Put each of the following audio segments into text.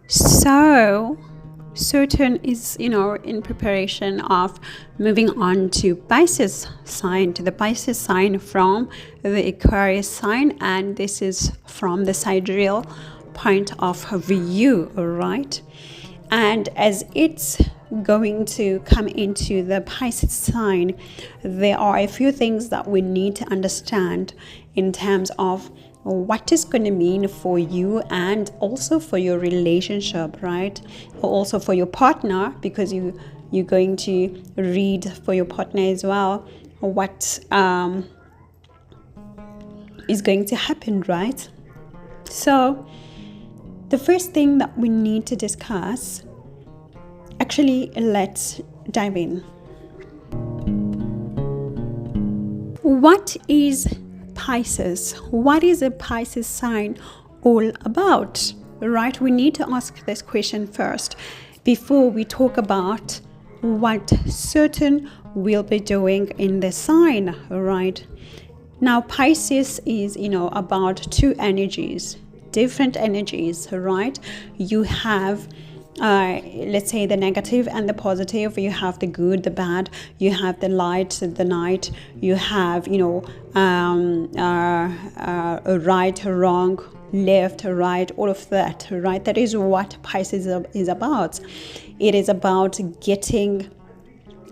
So Saturn is, in preparation of moving on to Pisces sign, to the Pisces sign from the Aquarius sign, and this is from the sidereal point of view, right? And as it's going to come into the Pisces sign, there are a few things that we need to understand in terms of what is going to mean for you and also for your relationship, right? Or also for your partner, because you're going to read for your partner as well what is going to happen, right? So the first thing that we need to discuss, actually, let's dive in. What is Pisces? What is a Pisces sign all about? Right? We need to ask this question first before we talk about what Saturn will be doing in the sign, right? Now, Pisces is, about two energies, different energies, right? You have let's say the negative and the positive. You have the good, the bad, you have the light, the night, you have right, wrong, left, right, all of that, right? That is what Pisces is about. It is about getting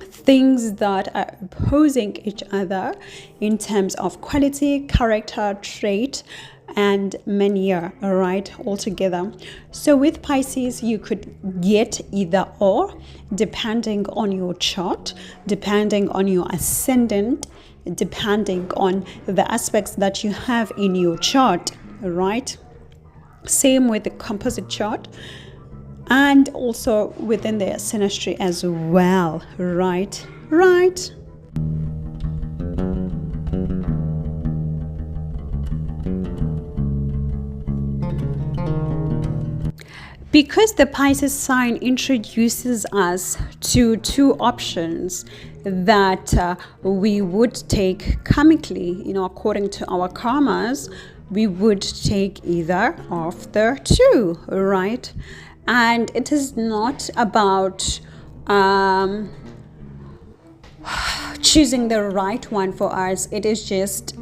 things that are opposing each other in terms of quality, character, trait, and mania, right, all together. So with Pisces, you could get either or, depending on your chart, depending on your ascendant, depending on the aspects that you have in your chart, right? Same with the composite chart, and also within the synastry as well, right? Because the Pisces sign introduces us to two options that we would take karmically, according to our karmas, we would take either of the two, right? And it is not about choosing the right one for us. It is just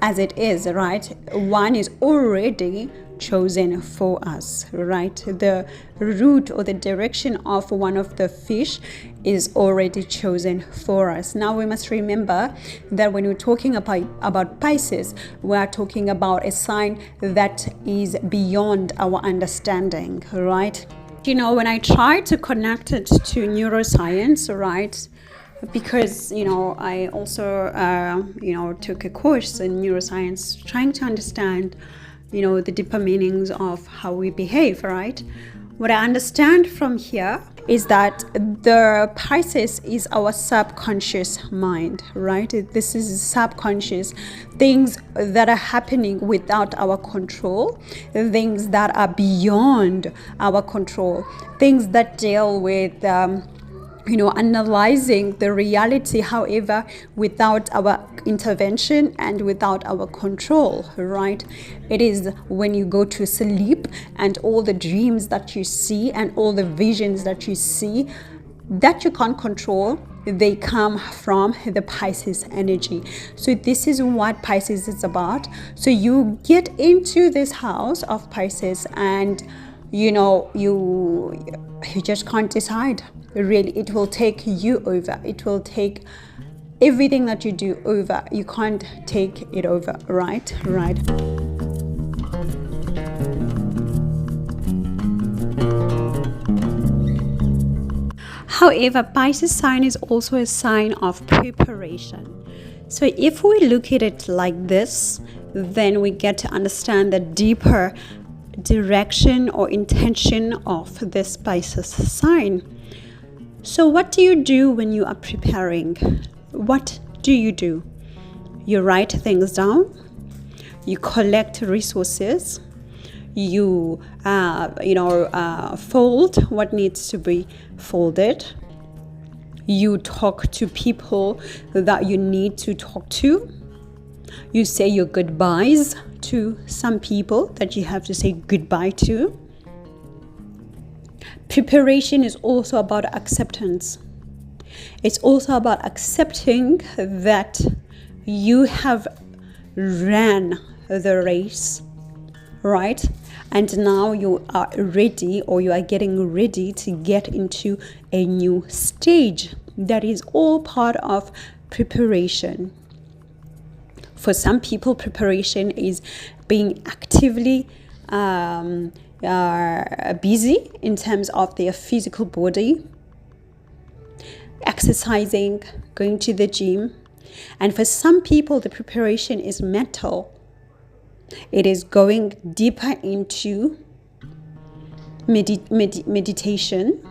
as it is, right? One is already chosen for us, right? The route or the direction of one of the fish is already chosen for us. Now we must remember that when we're talking about Pisces, we are talking about a sign that is beyond our understanding, right? When I try to connect it to neuroscience, right? Because I also took a course in neuroscience, trying to understand the deeper meanings of how we behave, right? What I understand from here is that the Pisces is our subconscious mind, right? This is subconscious things that are happening without our control, things that are beyond our control, things that deal with analyzing the reality, however, without our intervention and without our control, right? It is when you go to sleep and all the dreams that you see and all the visions that you see that you can't control, they come from the Pisces energy. So this is what Pisces is about. So you get into this house of Pisces and you just can't decide. Really, it will take you over. It will take everything that you do over. You can't take it over, right? However, Pisces sign is also a sign of preparation. So if we look at it like this, then we get to understand the deeper direction or intention of this Pisces sign. So what do you do when you are preparing? What do? You write things down, you collect resources, you fold what needs to be folded, you talk to people that you need to talk to, you say your goodbyes to some people that you have to say goodbye to, Preparation is also about acceptance. It's also about accepting that you have ran the race, right? And now you are ready, or you are getting ready to get into a new stage. That is all part of preparation. For some people, preparation is being actively busy in terms of their physical body, exercising, going to the gym. And for some people, the preparation is mental. It is going deeper into meditation,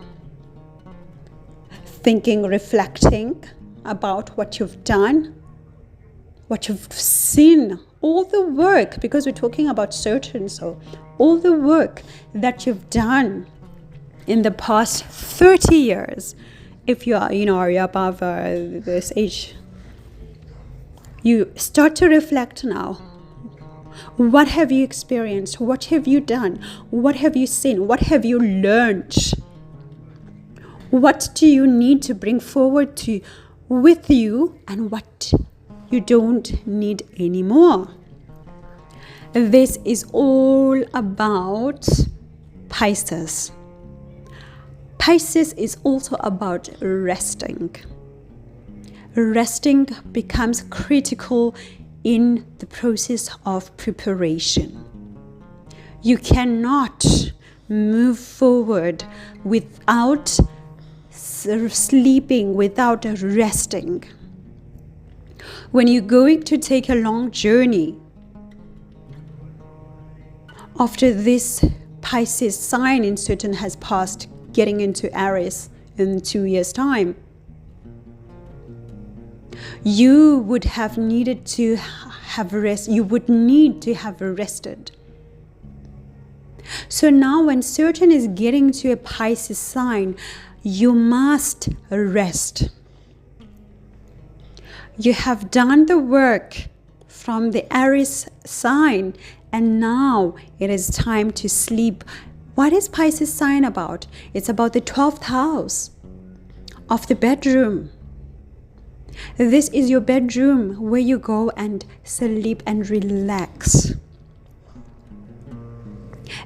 thinking, reflecting about what you've done, what you've seen, all the work, because we're talking about Saturn, so all the work that you've done in the past 30 years. If you are, you're above this age, you start to reflect now. What have you experienced? What have you done? What have you seen? What have you learned? What do you need to bring forward with you, and what you don't need anymore? This is all about Pisces. Pisces is also about resting. Resting becomes critical in the process of preparation. You cannot move forward without sleeping, without resting. When you're going to take a long journey, after this Pisces sign in Saturn has passed, getting into Aries in 2 years' time, you would have needed to have rest. You would need to have rested. So now when Saturn is getting to a Pisces sign, you must rest. You have done the work from the Aries sign, and now it is time to sleep. What is Pisces sign about? It's about the 12th house of the bedroom. This is your bedroom where you go and sleep and relax.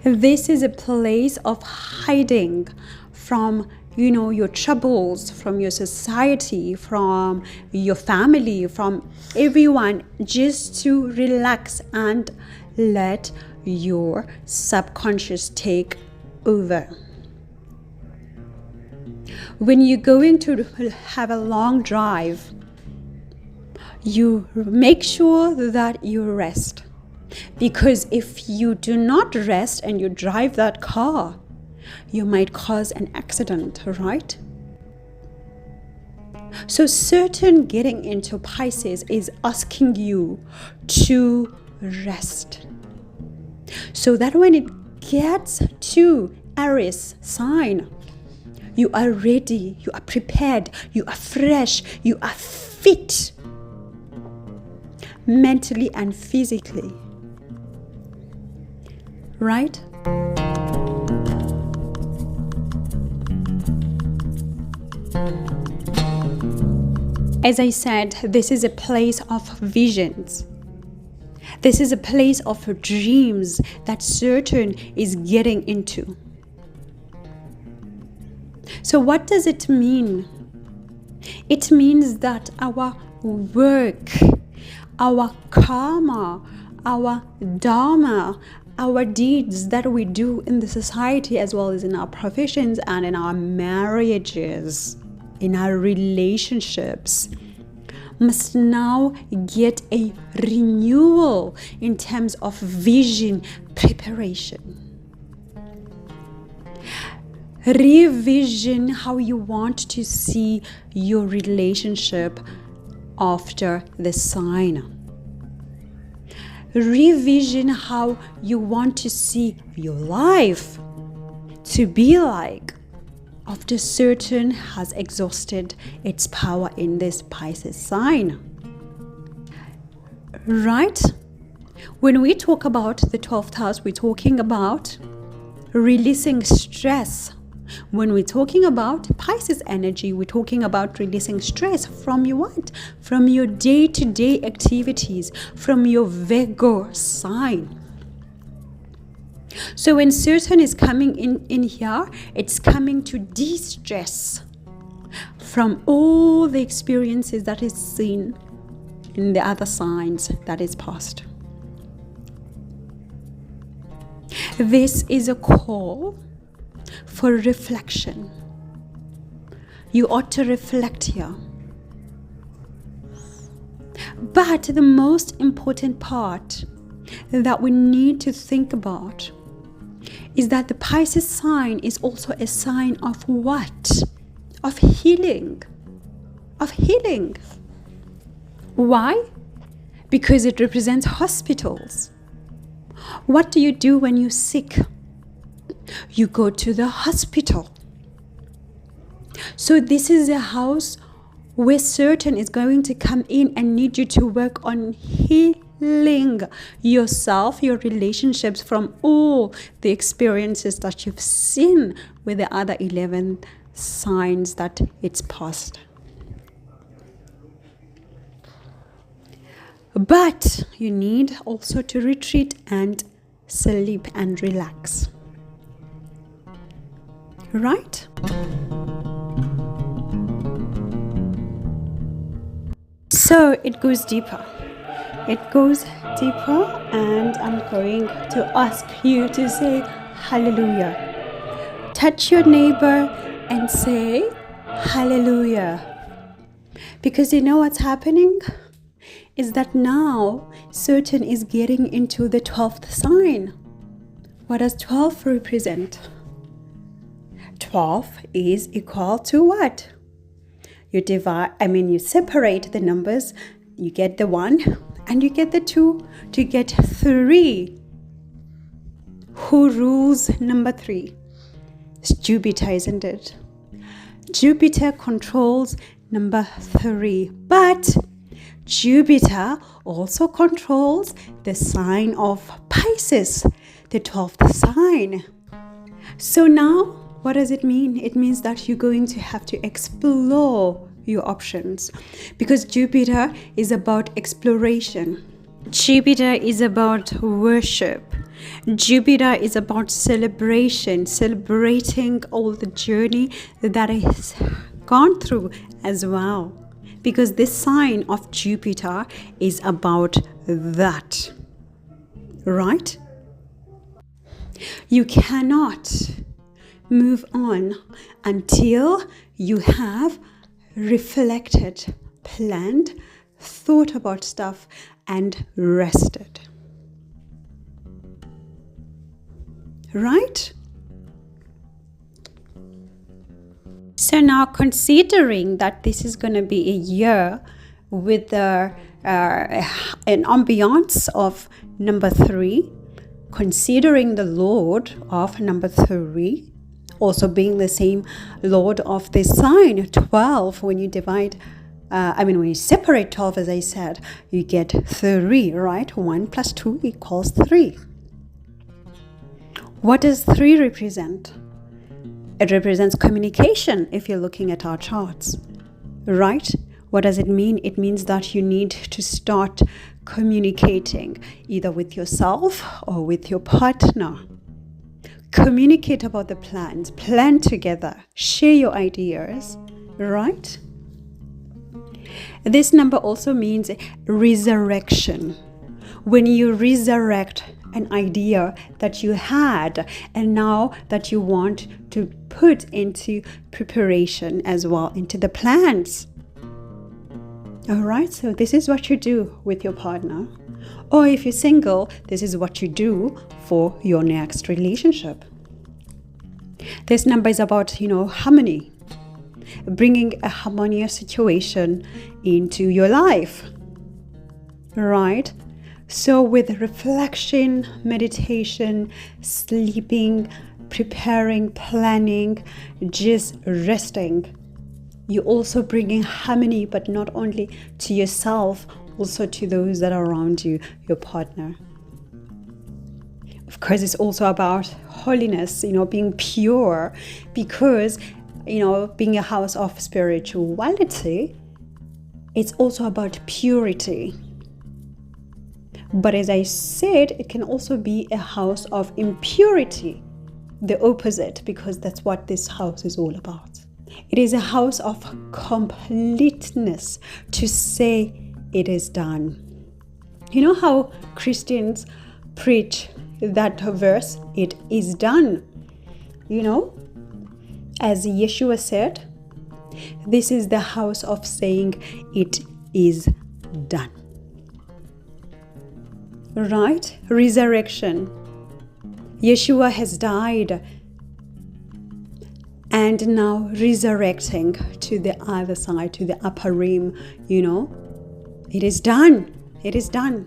This is a place of hiding from your troubles, from your society, from your family, from everyone, just to relax and let your subconscious take over. When you're going to have a long drive, you make sure that you rest. Because if you do not rest and you drive that car, you might cause an accident, right? So Saturn getting into Pisces is asking you to rest, so that when it gets to Aries sign, you are ready, you are prepared, you are fresh, you are fit, mentally and physically, right? As I said, this is a place of visions. This is a place of dreams that Saturn is getting into. So what does it mean? It means that our work, our karma, our dharma, our deeds that we do in the society, as well as in our professions and in our marriages, in our relationships, must now get a renewal in terms of vision preparation. Revision how you want to see your relationship after the sign. Revision how you want to see your life to be like after Saturn has exhausted its power in this Pisces sign. Right? When we talk about the 12th house, we're talking about releasing stress When we're talking about Pisces energy, we're talking about releasing stress from your what? From your day-to-day activities, from your Virgo sign. So when Saturn is coming in here, it's coming to de-stress from all the experiences that is seen in the other signs that is past. This is a call for reflection. You ought to reflect here. But the most important part that we need to think about is that the Pisces sign is also a sign of what? Of healing. Of healing. Why? Because it represents hospitals. What do you do when you're sick? You go to the hospital. So this is a house where Saturn is going to come in and need you to work on healing yourself, your relationships from all the experiences that you've seen with the other 11 signs that it's past. But you need also to retreat and sleep and relax. Right? So it goes deeper. It goes deeper, and I'm going to ask you to say hallelujah. Touch your neighbor and say hallelujah. Because you know what's happening? Is that now Saturn is getting into the 12th sign. What does 12 represent? 12 is equal to what? You separate the numbers, you get the 1 and you get the 2 to get 3. Who rules number 3? It's Jupiter, isn't it? Jupiter controls number 3, but Jupiter also controls the sign of Pisces, the 12th sign. So now, what does it mean? It means that you're going to have to explore your options, because Jupiter is about exploration. Jupiter is about worship. Jupiter is about celebration, celebrating all the journey that is gone through as well. Because this sign of Jupiter is about that. Right? You cannot move on until you have reflected, planned, thought about stuff, and rested. Right? So now, considering that this is going to be a year with an ambiance of number 3, considering the Lord of number 3 also being the same Lord of this sign, 12, when you when you separate 12, as I said, you get 3, right? 1 plus 2 equals 3. What does 3 represent? It represents communication if you're looking at our charts, right? What does it mean? It means that you need to start communicating either with yourself or with your partner. Communicate about the plans, plan together, share your ideas, right? This number also means resurrection. When you resurrect an idea that you had and now that you want to put into preparation as well, into the plans. All right, so this is what you do with your partner. Or if you're single, this is what you do for your next relationship. This number is about, harmony. Bringing a harmonious situation into your life. Right? So with reflection, meditation, sleeping, preparing, planning, just resting, you're also bringing harmony, but not only to yourself, also to those that are around you, your partner. Of course, it's also about holiness, being pure, because, being a house of spirituality, it's also about purity. But as I said, it can also be a house of impurity, the opposite, because that's what this house is all about. It is a house of completeness, to say it is done. You know how Christians preach that verse, it is done? As Yeshua said, this is the house of saying it is done. Right? Resurrection. Yeshua has died and now resurrecting to the other side, to the upper rim, It is done. It is done.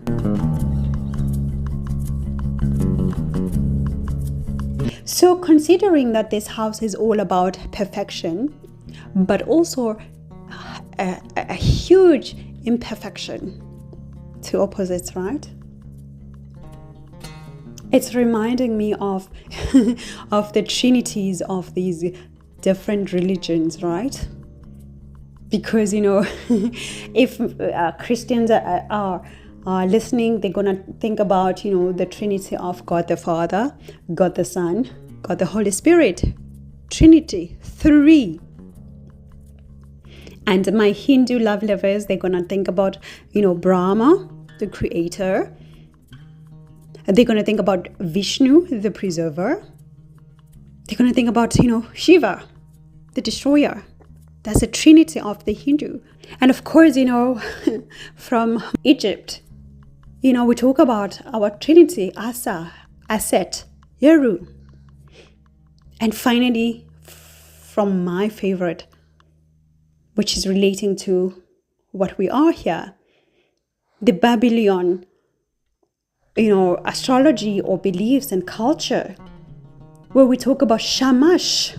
So considering that this house is all about perfection, but also a huge imperfection, two opposites, right? It's reminding me of of the trinities of these different religions, right? Because if Christians are listening, they're gonna think about the Trinity of God the Father, God the Son, God the Holy Spirit. Trinity, three. And my Hindu love lovers, they're gonna think about Brahma, the creator. They're going to think about Vishnu, the preserver. They're going to think about, Shiva, the destroyer. That's the trinity of the Hindu. And of course, from Egypt, we talk about our trinity, Asa, Aset, Yeru. And finally, from my favorite, which is relating to what we are here, the Babylon, astrology or beliefs and culture, where we talk about Shamash,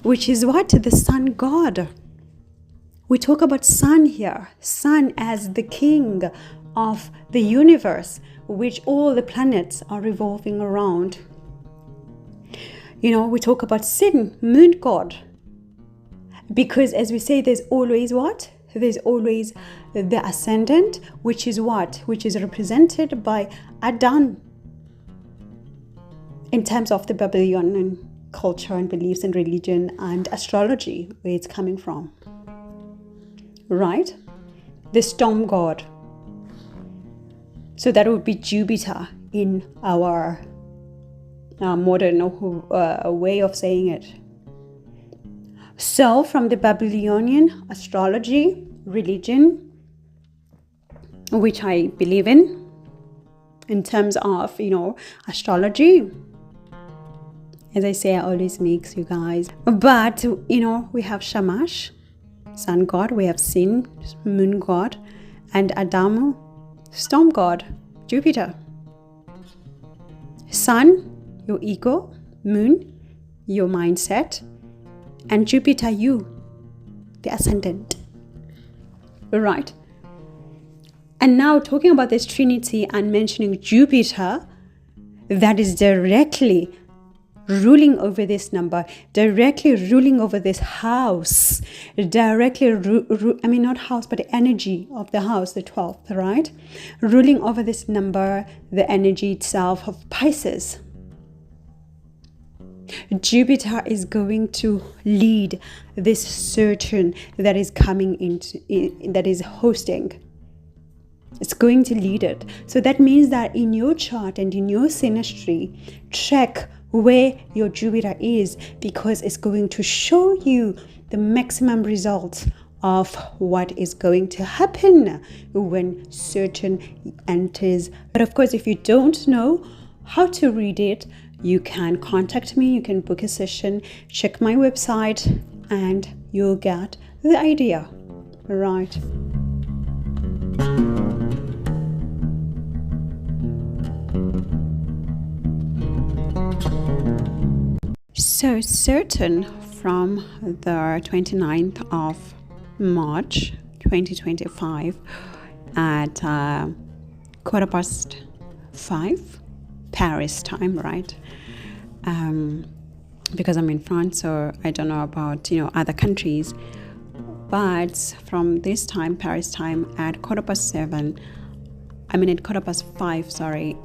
which is what? The sun god. We talk about sun here, sun as the king of the universe, which all the planets are revolving around. We talk about Sin, moon god, because as we say, there's always what? There's always the ascendant, which is what? Which is represented by Adam in terms of the Babylonian culture and beliefs and religion and astrology, where it's coming from. Right? The storm god. So that would be Jupiter in our modern way of saying it. So from the Babylonian astrology, religion, which I believe in terms of, astrology, as I say, I always mix, you guys. But, we have Shamash, sun god, we have Sin, moon god, and Adam, storm god, Jupiter. Sun, your ego, moon, your mindset, and Jupiter, you, the ascendant. Right. And now talking about this trinity and mentioning Jupiter, that is directly ruling over this number, directly ruling over this house, directly, not house, but the energy of the house, the 12th, right? Ruling over this number, the energy itself of Pisces. Jupiter is going to lead this Saturn that is coming into, that is hosting. It's going to lead it. So that means that in your chart and in your synastry, check where your Jupiter is, because it's going to show you the maximum results of what is going to happen when Saturn enters. But of course, if you don't know how to read it, you can contact me, you can book a session, check my website, and you'll get the idea, right? So Saturn from the 29th of March 2025 at 5:15 Paris time, right? Because I'm in France, so I don't know about, other countries. But from this time, Paris time, at 5:15,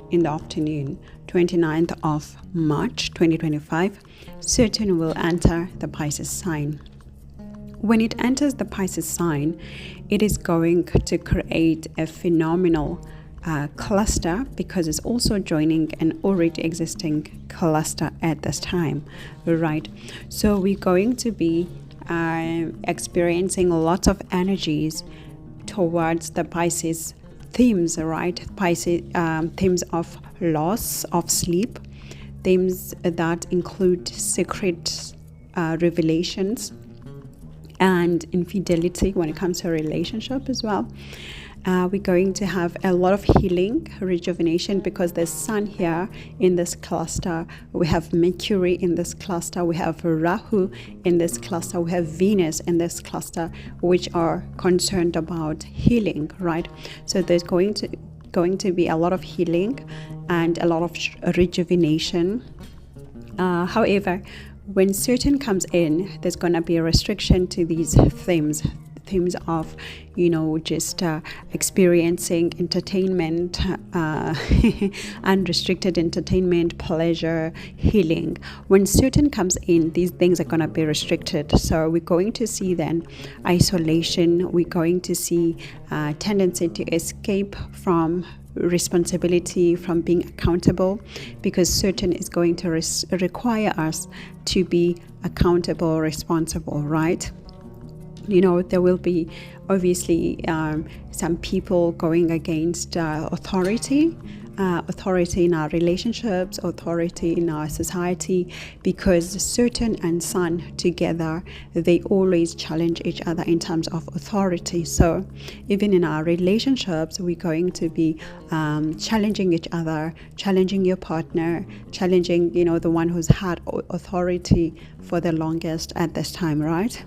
in the afternoon, 29th of March 2025, Saturn will enter the Pisces sign. When it enters the Pisces sign, it is going to create a phenomenal cluster, because it's also joining an already existing cluster at this time, right? So we're going to be experiencing lots of energies towards the Pisces themes, right? Pisces themes of loss of sleep, themes that include secret revelations and infidelity when it comes to a relationship as well. We're going to have a lot of healing, rejuvenation, because there's Sun here in this cluster. We have Mercury in this cluster. We have Rahu in this cluster. We have Venus in this cluster, which are concerned about healing, right? So there's going to be a lot of healing and a lot of rejuvenation. However, when Saturn comes in, there's going to be a restriction to these themes of, just experiencing entertainment, unrestricted entertainment, pleasure, healing. When Saturn comes in, these things are going to be restricted. So we're going to see then isolation. We're going to see tendency to escape from responsibility, from being accountable, because Saturn is going to require us to be accountable, responsible, right? There will be obviously some people going against authority in our relationships, authority in our society, because Saturn and Sun together, they always challenge each other in terms of authority. So even in our relationships, we're going to be challenging each other, challenging your partner, challenging, the one who's had authority for the longest at this time, right?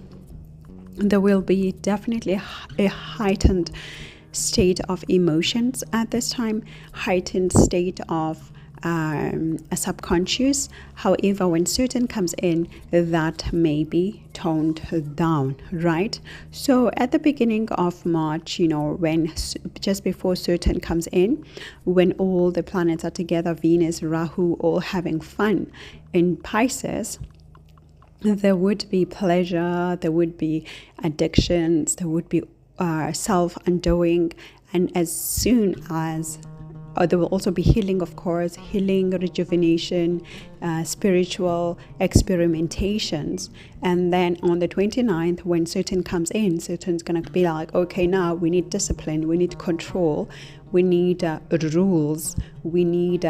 There will be definitely a heightened state of emotions at this time, heightened state of a subconscious. However, when Saturn comes in, that may be toned down, right? So at the beginning of March, when just before Saturn comes in, when all the planets are together, Venus, Rahu, all having fun in Pisces, there would be pleasure, there would be addictions, there would be self-undoing, and as soon as there will also be healing, of course, healing, rejuvenation, spiritual experimentations. And then on the 29th, when Saturn comes in, Saturn's going to be like, okay, now we need discipline, we need control, we need rules, we need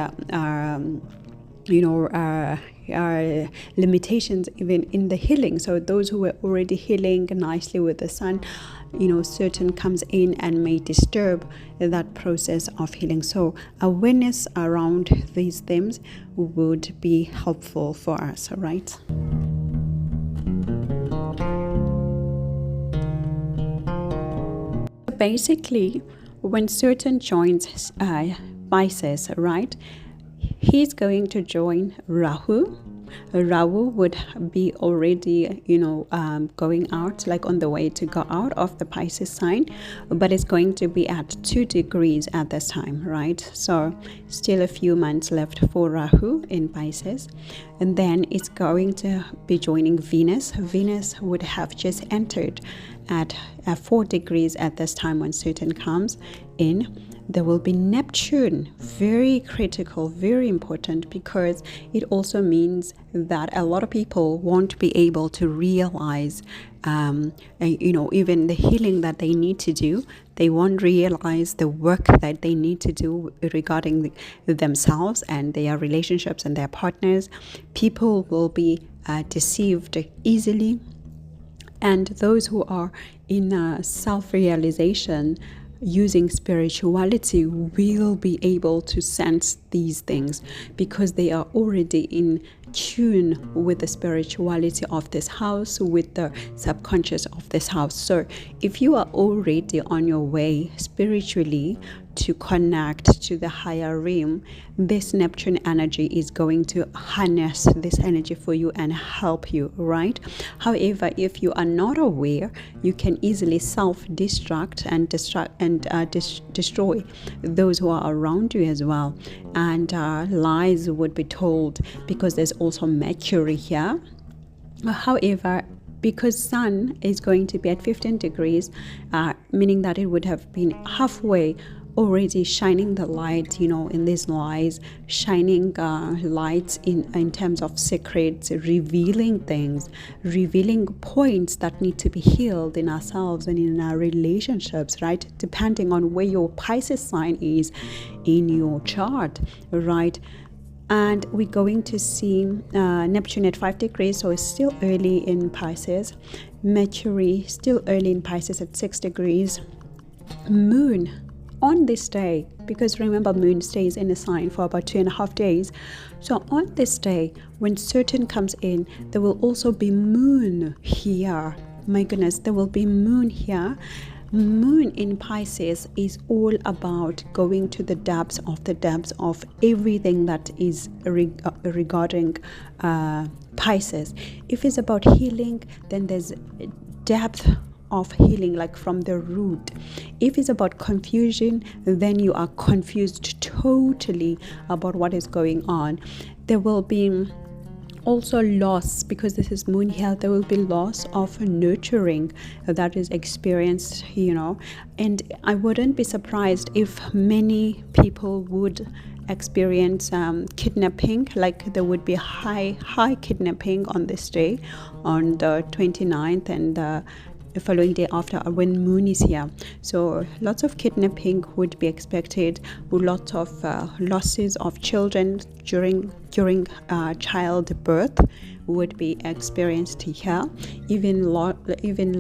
limitations even in the healing. So those who were already healing nicely with the Sun, Saturn comes in and may disturb that process of healing. So awareness around these themes would be helpful for us, right? Basically, when Saturn joins Pisces, right, he's going to join Rahu. Rahu would be already, going out, like on the way to go out of the Pisces sign, but it's going to be at 2 degrees at this time, right? So still a few months left for Rahu in Pisces. And then it's going to be joining Venus. Venus would have just entered at 4 degrees at this time when Saturn comes in. There will be Neptune, very critical, very important, because it also means that a lot of people won't be able to realize, even the healing that they need to do. They won't realize the work that they need to do regarding themselves and their relationships and their partners. People will be deceived easily. And those who are in self-realization, using spirituality, will be able to sense these things because they are already in tune with the spirituality of this house, with the subconscious of this house. So if you are already on your way spiritually to connect to the higher realm, this Neptune energy is going to harness this energy for you and help you, right? However, if you are not aware, you can easily self-destruct and destroy those who are around you as well, and lies would be told, because there's also Mercury here. However, because Sun is going to be at 15 degrees, meaning that it would have been halfway already shining the light, in these lies, shining lights in terms of secrets, revealing things, revealing points that need to be healed in ourselves and in our relationships, right? Depending on where your Pisces sign is in your chart, right? And we're going to see Neptune at 5 degrees, so it's still early in Pisces. Mercury still early in Pisces at 6 degrees. Moon on this day, because remember, Moon stays in a sign for about 2.5 days. So on this day, when Saturn comes in, there will also be Moon here. My goodness, there will be Moon here. Moon in Pisces is all about going to the depths of everything that is regarding Pisces. If it's about healing, then there's depth of healing, like from the root. If it's about confusion, then you are confused totally about what is going on. There will be also loss, because this is Moon here. There will be loss of nurturing that is experienced, and I wouldn't be surprised if many people would experience kidnapping, like there would be high kidnapping on this day, on the 29th, and the following day after, when Moon is here. So lots of kidnapping would be expected, lots of losses of children during childbirth would be experienced here, even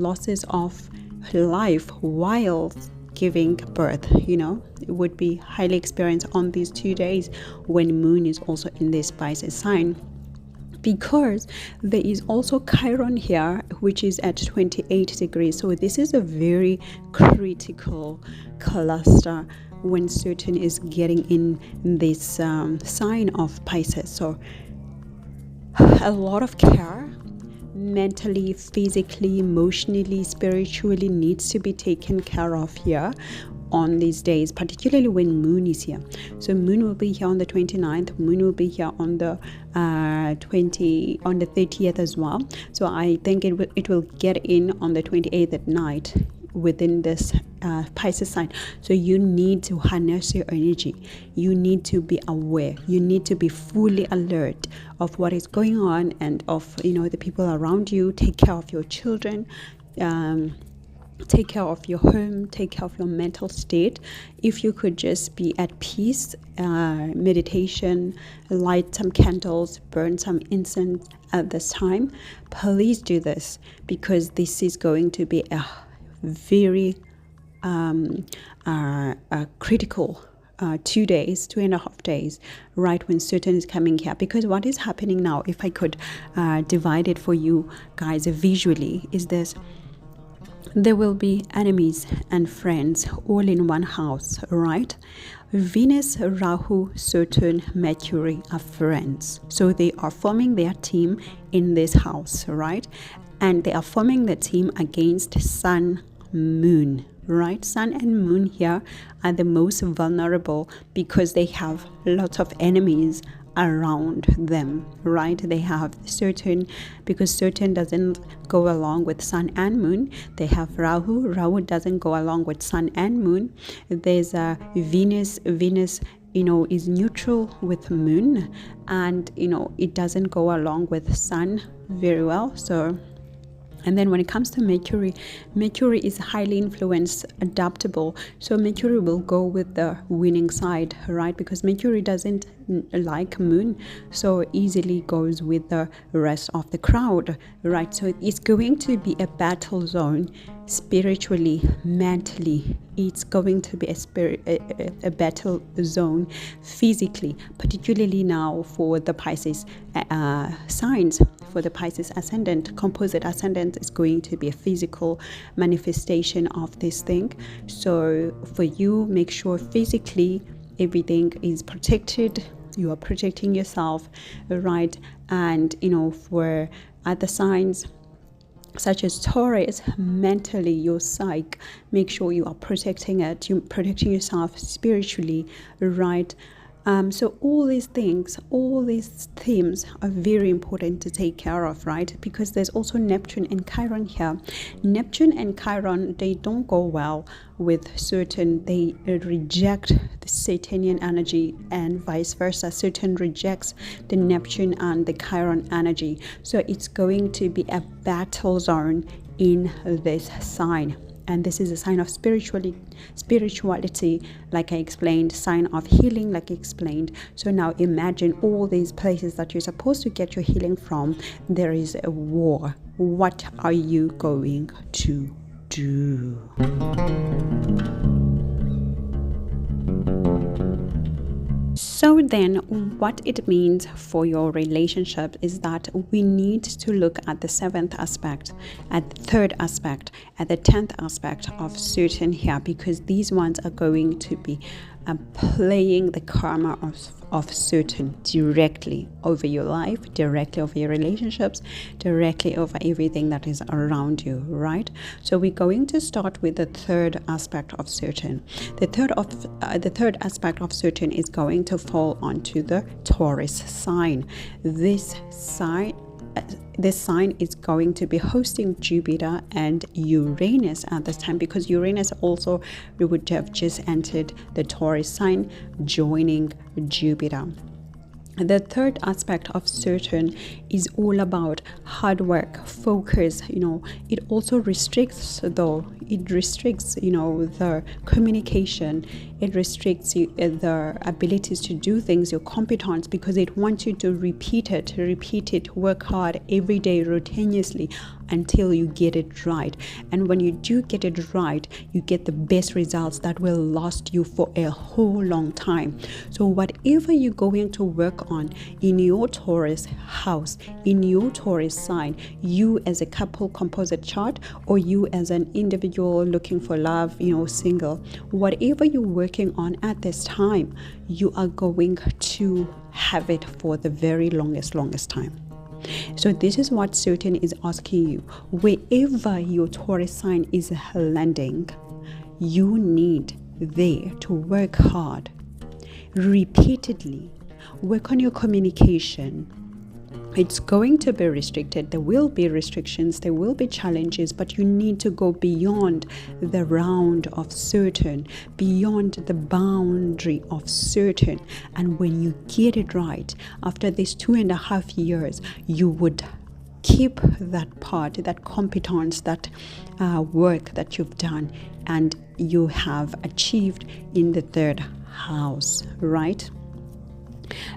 losses of life while giving birth, it would be highly experienced on these 2 days when Moon is also in this Pisces sign. Because there is also Chiron here, which is at 28 degrees. So this is a very critical cluster when Saturn is getting in this sign of Pisces. So a lot of care, mentally, physically, emotionally, spiritually, needs to be taken care of here on these days, particularly when Moon is here. So Moon will be here on the 29th. Moon will be here on the 30th as well. So I think it will get in on the 28th at night within this Pisces sign. So you need to harness your energy. You need to be aware. You need to be fully alert of what is going on and of the people around you. Take care of your children. Take care of your home, take care of your mental state. If you could just be at peace, meditation, light some candles, burn some incense at this time, please do this, because this is going to be a very critical 2.5 days, right when Saturn is coming here. Because what is happening now, if I could divide it for you guys visually, is this: there will be enemies and friends all in one house, right? Venus, Rahu, Saturn, Mercury are friends. So they are forming their team in this house, right? And they are forming the team against Sun, Moon, right? Sun and Moon here are the most vulnerable because they have lots of enemies around them, right? They have Saturn, because Saturn doesn't go along with Sun and Moon. They have Rahu doesn't go along with Sun and Moon. There's a Venus is neutral with Moon, and it doesn't go along with Sun very well. So, and then when it comes to Mercury is highly influenced, adaptable. So Mercury will go with the winning side, right? Because Mercury doesn't like Moon, so easily goes with the rest of the crowd, right? So it's going to be a battle zone spiritually, mentally. It's going to be a battle zone physically, particularly now for the Pisces signs. For the Pisces ascendant, composite ascendant is going to be a physical manifestation of this thing. So for you, make sure physically everything is protected. You are protecting yourself, right? And for other signs such as Taurus, mentally, your psyche, make sure you are protecting it. You're protecting yourself spiritually, right? So all these things, all these themes are very important to take care of, right? Because there's also Neptune and Chiron here. Neptune and Chiron, they don't go well with Saturn. They reject the Saturnian energy and vice versa. Saturn rejects the Neptune and the Chiron energy. So it's going to be a battle zone in this sign. And this is a sign of spirituality, like I explained, sign of healing, like I explained. So now imagine all these places that you're supposed to get your healing from. There is a war. What are you going to do? So then what it means for your relationship is that we need to look at the 7th aspect, at the 3rd aspect, at the 10th aspect of Saturn here, because these ones are going to be playing the karma of Saturn directly over your life, directly over your relationships, directly over everything that is around you, right? So we're going to start with the 3rd aspect of Saturn. The third aspect of Saturn is going to fall onto the Taurus sign. This sign is going to be hosting Jupiter and Uranus at this time, because Uranus also would have just entered the Taurus sign, joining Jupiter. The 3rd aspect of Saturn is all about hard work, focus. It also restricts, the communication. It restricts the abilities to do things, your competence, because it wants you to repeat it, work hard every day, routinely, until you get it right. And when you do get it right, you get the best results that will last you for a whole long time. So whatever you're going to work on in your Taurus house, in your Taurus sign, you as a couple composite chart, or you as an individual looking for love, single, whatever you're working on at this time, you are going to have it for the very longest time. So this is what Saturn is asking you. Wherever your Taurus sign is landing, you need there to work hard, repeatedly, work on your communication. It's going to be restricted. There will be restrictions, there will be challenges, but you need to go beyond the round of Saturn, beyond the boundary of Saturn. And when you get it right, after these 2.5 years, you would keep that part, that competence, that work that you've done and you have achieved in the 3rd house, right?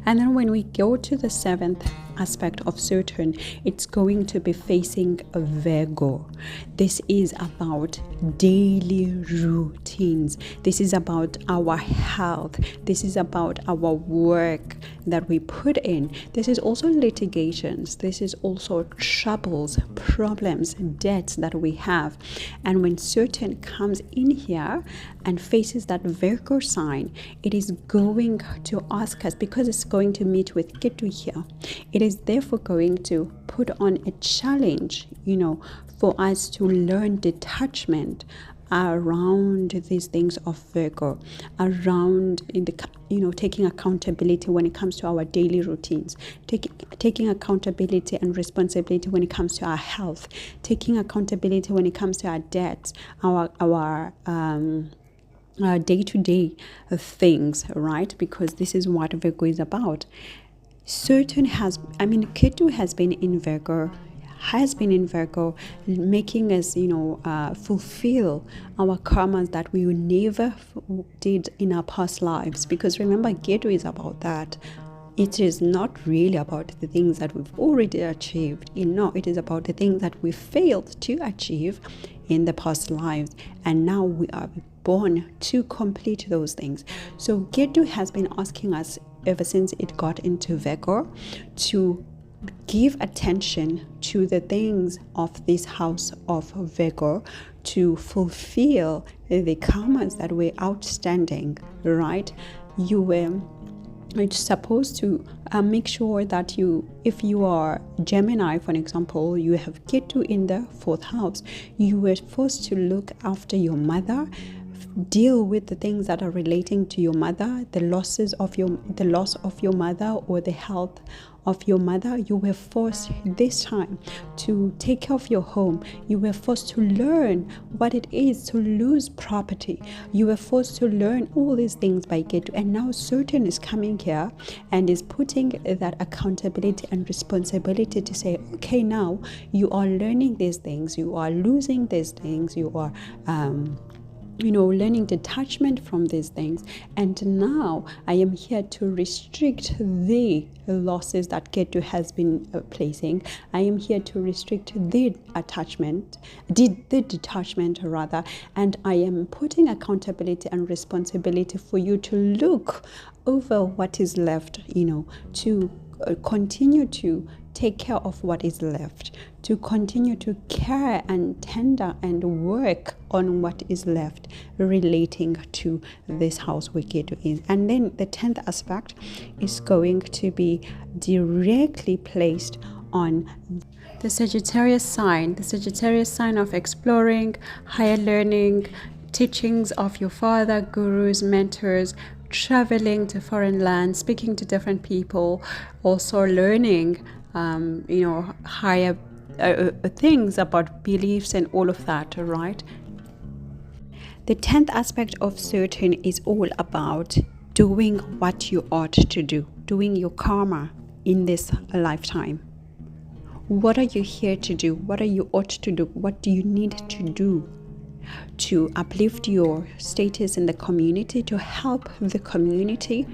And then when we go to the 7th aspect of Saturn, it's going to be facing a Virgo. This is about daily routines. This is about our health. This is about our work that we put in. This is also litigations. This is also troubles, problems, debts that we have. And when Saturn comes in here and faces that Virgo sign, it is going to ask us, because it's going to meet with Ketu here, it is therefore going to put on a challenge, for us to learn detachment around these things of Virgo, around taking accountability when it comes to our daily routines, taking accountability and responsibility when it comes to our health, taking accountability when it comes to our debts, our day-to-day things, right? Because this is what Virgo is about. Ketu has been in Virgo, making us, fulfill our karmas that we never did in our past lives. Because remember, Ketu is about that. it is not really about the things that we've already achieved. No, it is about the things that we failed to achieve in the past lives, and now we are born to complete those things. So Ketu has been asking us ever since it got into Virgo to give attention to the things of this house of Virgo, to fulfill the karmas that were outstanding, right? You were supposed to make sure that if you are Gemini, for example, you have Ketu in the 4th house, you were supposed to look after your mother, deal with the things that are relating to your mother, the loss of your mother, or the health of your mother. You were forced this time to take care of your home. You were forced to learn what it is to lose property. You were forced to learn all these things by Ketu, and now Saturn is coming here and is putting that accountability and responsibility to say, okay, now you are learning these things, you are losing these things, you are learning detachment from these things, and now I am here to restrict the losses that Ketu has been placing. I am here to restrict the detachment rather, and I am putting accountability and responsibility for you to look over what is left, to continue to take care of what is left, to continue to care and tender and work on what is left relating to this house we get in. And then the 10th aspect is going to be directly placed on the Sagittarius sign of exploring, higher learning, teachings of your father, gurus, mentors, traveling to foreign lands, speaking to different people, also learning higher things about beliefs and all of that, right? The 10th aspect of Saturn is all about doing what you ought to do, doing your karma in this lifetime. What are you here to do? What are you ought to do? What do you need to do to uplift your status in the community, to help the community,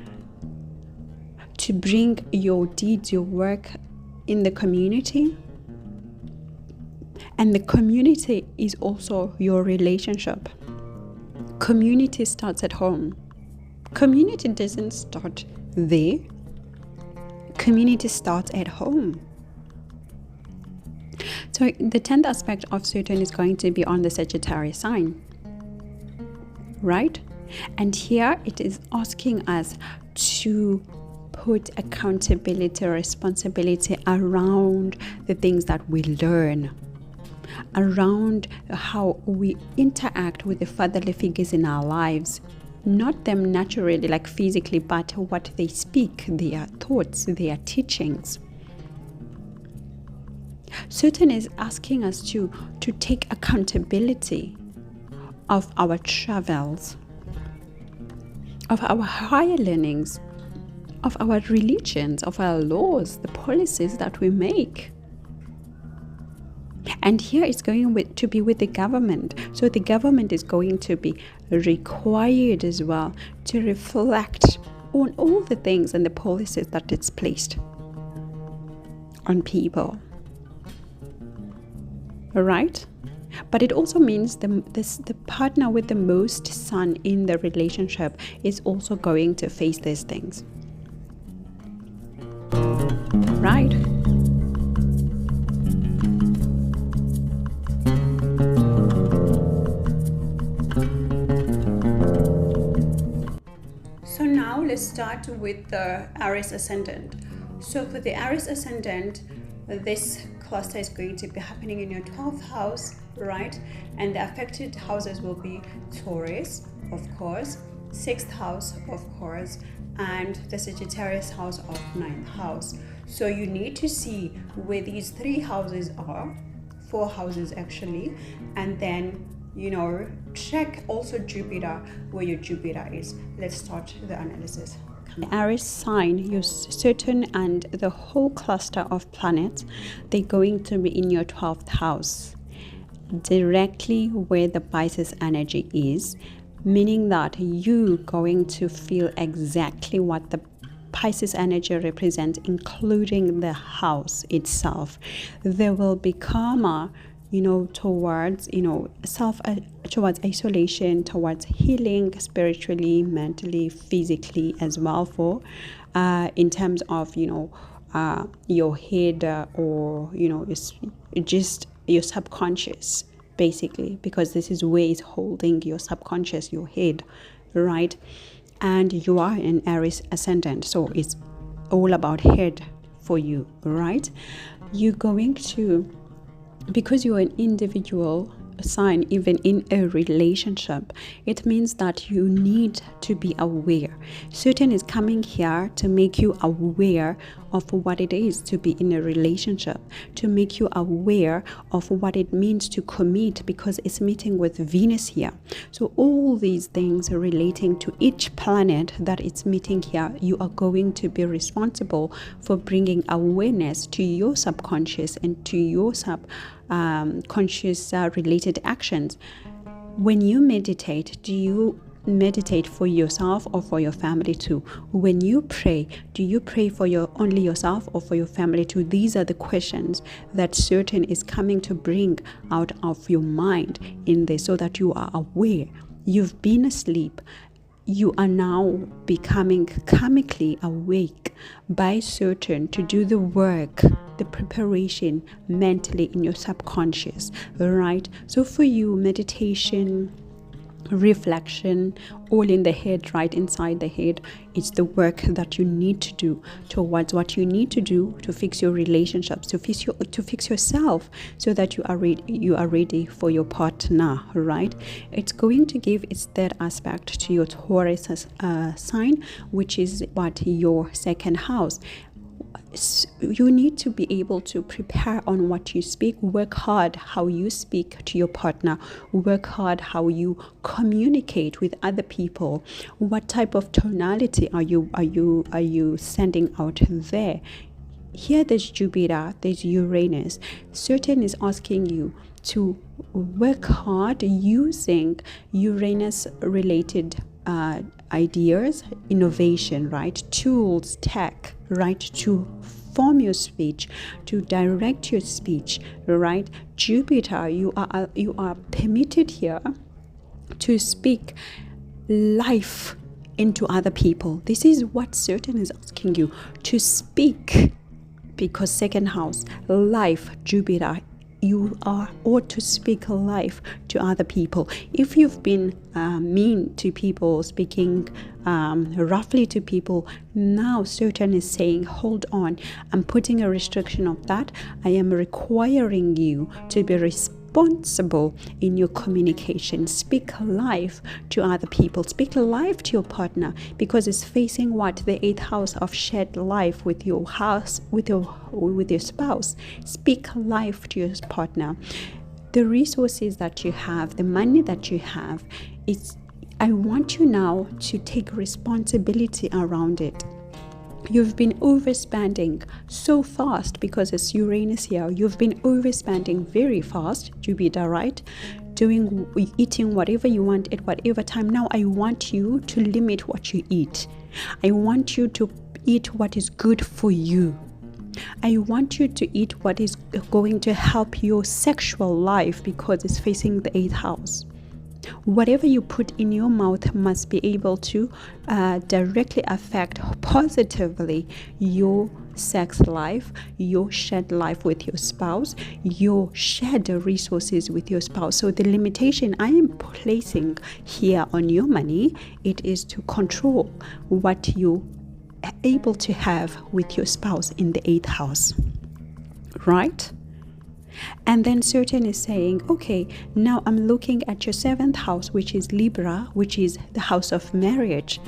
to bring your deeds, your work in the community? And the community is also your relationship. Community starts at home. Community doesn't start there. Community starts at home. So the 10th aspect of Saturn is going to be on the Sagittarius sign, right? And here it is asking us to put accountability, responsibility around the things that we learn, around how we interact with the fatherly figures in our lives, not them naturally, like physically, but what they speak, their thoughts, their teachings. Saturn is asking us to take accountability of our travels, of our higher learnings, of our religions, of our laws, the policies that we make. And here it's going to be with the government. So the government is going to be required as well to reflect on all the things and the policies that it's placed on people. Right? But it also means the partner with the most sun in the relationship is also going to face these things. Right? So now let's start with the Aries Ascendant. So for the Aries Ascendant, this cluster is going to be happening in your 12th house, right? And the affected houses will be Taurus, of course, 6th house, of course, and the Sagittarius house of 9th house. So you need to see where these 3 houses are, 4 houses actually, and then check also Jupiter, where your Jupiter is. Let's start the analysis. The Aries sign, your Saturn and the whole cluster of planets, they're going to be in your 12th house, directly where the Pisces energy is, meaning that you're going to feel exactly what the Pisces energy represents including the house itself. There will be karma, towards, towards isolation, towards healing spiritually, mentally, physically as well, for in terms of, your head, or, it's just your subconscious, basically, because this is where it's holding your subconscious, your head, right? And you are an Aries ascendant, so it's all about head for you, right? You're going to, because you're an individual sign, even in a relationship, it means that you need to be aware. Saturn is coming here to make you aware of what it is to be in a relationship, to make you aware of what it means to commit, because it's meeting with Venus here. So all these things relating to each planet that it's meeting here, you are going to be responsible for bringing awareness to your subconscious and to your conscious related actions. When you meditate, do you meditate for yourself or for your family too? When you pray, do you pray for only yourself or for your family too? These are the questions that Saturn is coming to bring out of your mind in this, so that you are aware. You've been asleep. You are now becoming karmically awake by Saturn to do the work, the preparation mentally in your subconscious, right? So for you, meditation, reflection, all in the head, right inside the head, it's the work that you need to do towards what you need to do to fix your relationships, to fix yourself, so that you are ready for your partner, right? It's going to give its third aspect to your Taurus sign, which is your second house. You need to be able to prepare on what you speak. Work hard how you speak to your partner. Work hard how you communicate with other people. What type of tonality are you sending out there? Here there's Jupiter, there's Uranus. Saturn is asking you to work hard using Uranus related ideas, innovation, right? Tools, tech, right? To form your speech, to direct your speech, right? Jupiter, you are permitted here to speak life into other people. This is what Saturn is asking you to speak, because second house, life, Jupiter, you ought to speak life to other people. If you've been mean to people, speaking roughly to people, now Saturn is saying, hold on, I'm putting a restriction of that. I am requiring you to be responsible in your communication. Speak life to other people, speak life to your partner, because it's facing the 8th house of shared life with your house, with your spouse. Speak life to your partner. The resources that you have, the money that you have, I want you now to take responsibility around it. You've been overspending so fast because it's Uranus here. You've been overspending very fast, Jupiter, right? Eating whatever you want at whatever time. Now I want you to limit what you eat. I want you to eat what is good for you. I want you to eat what is going to help your sexual life, because it's facing the 8th house. Whatever you put in your mouth must be able to directly affect positively your sex life, your shared life with your spouse, your shared resources with your spouse. So the limitation I am placing here on your money, it is to control what you are able to have with your spouse in the 8th house, right? And then Saturn is saying, okay, now I'm looking at your 7th house, which is Libra, which is the house of marriage.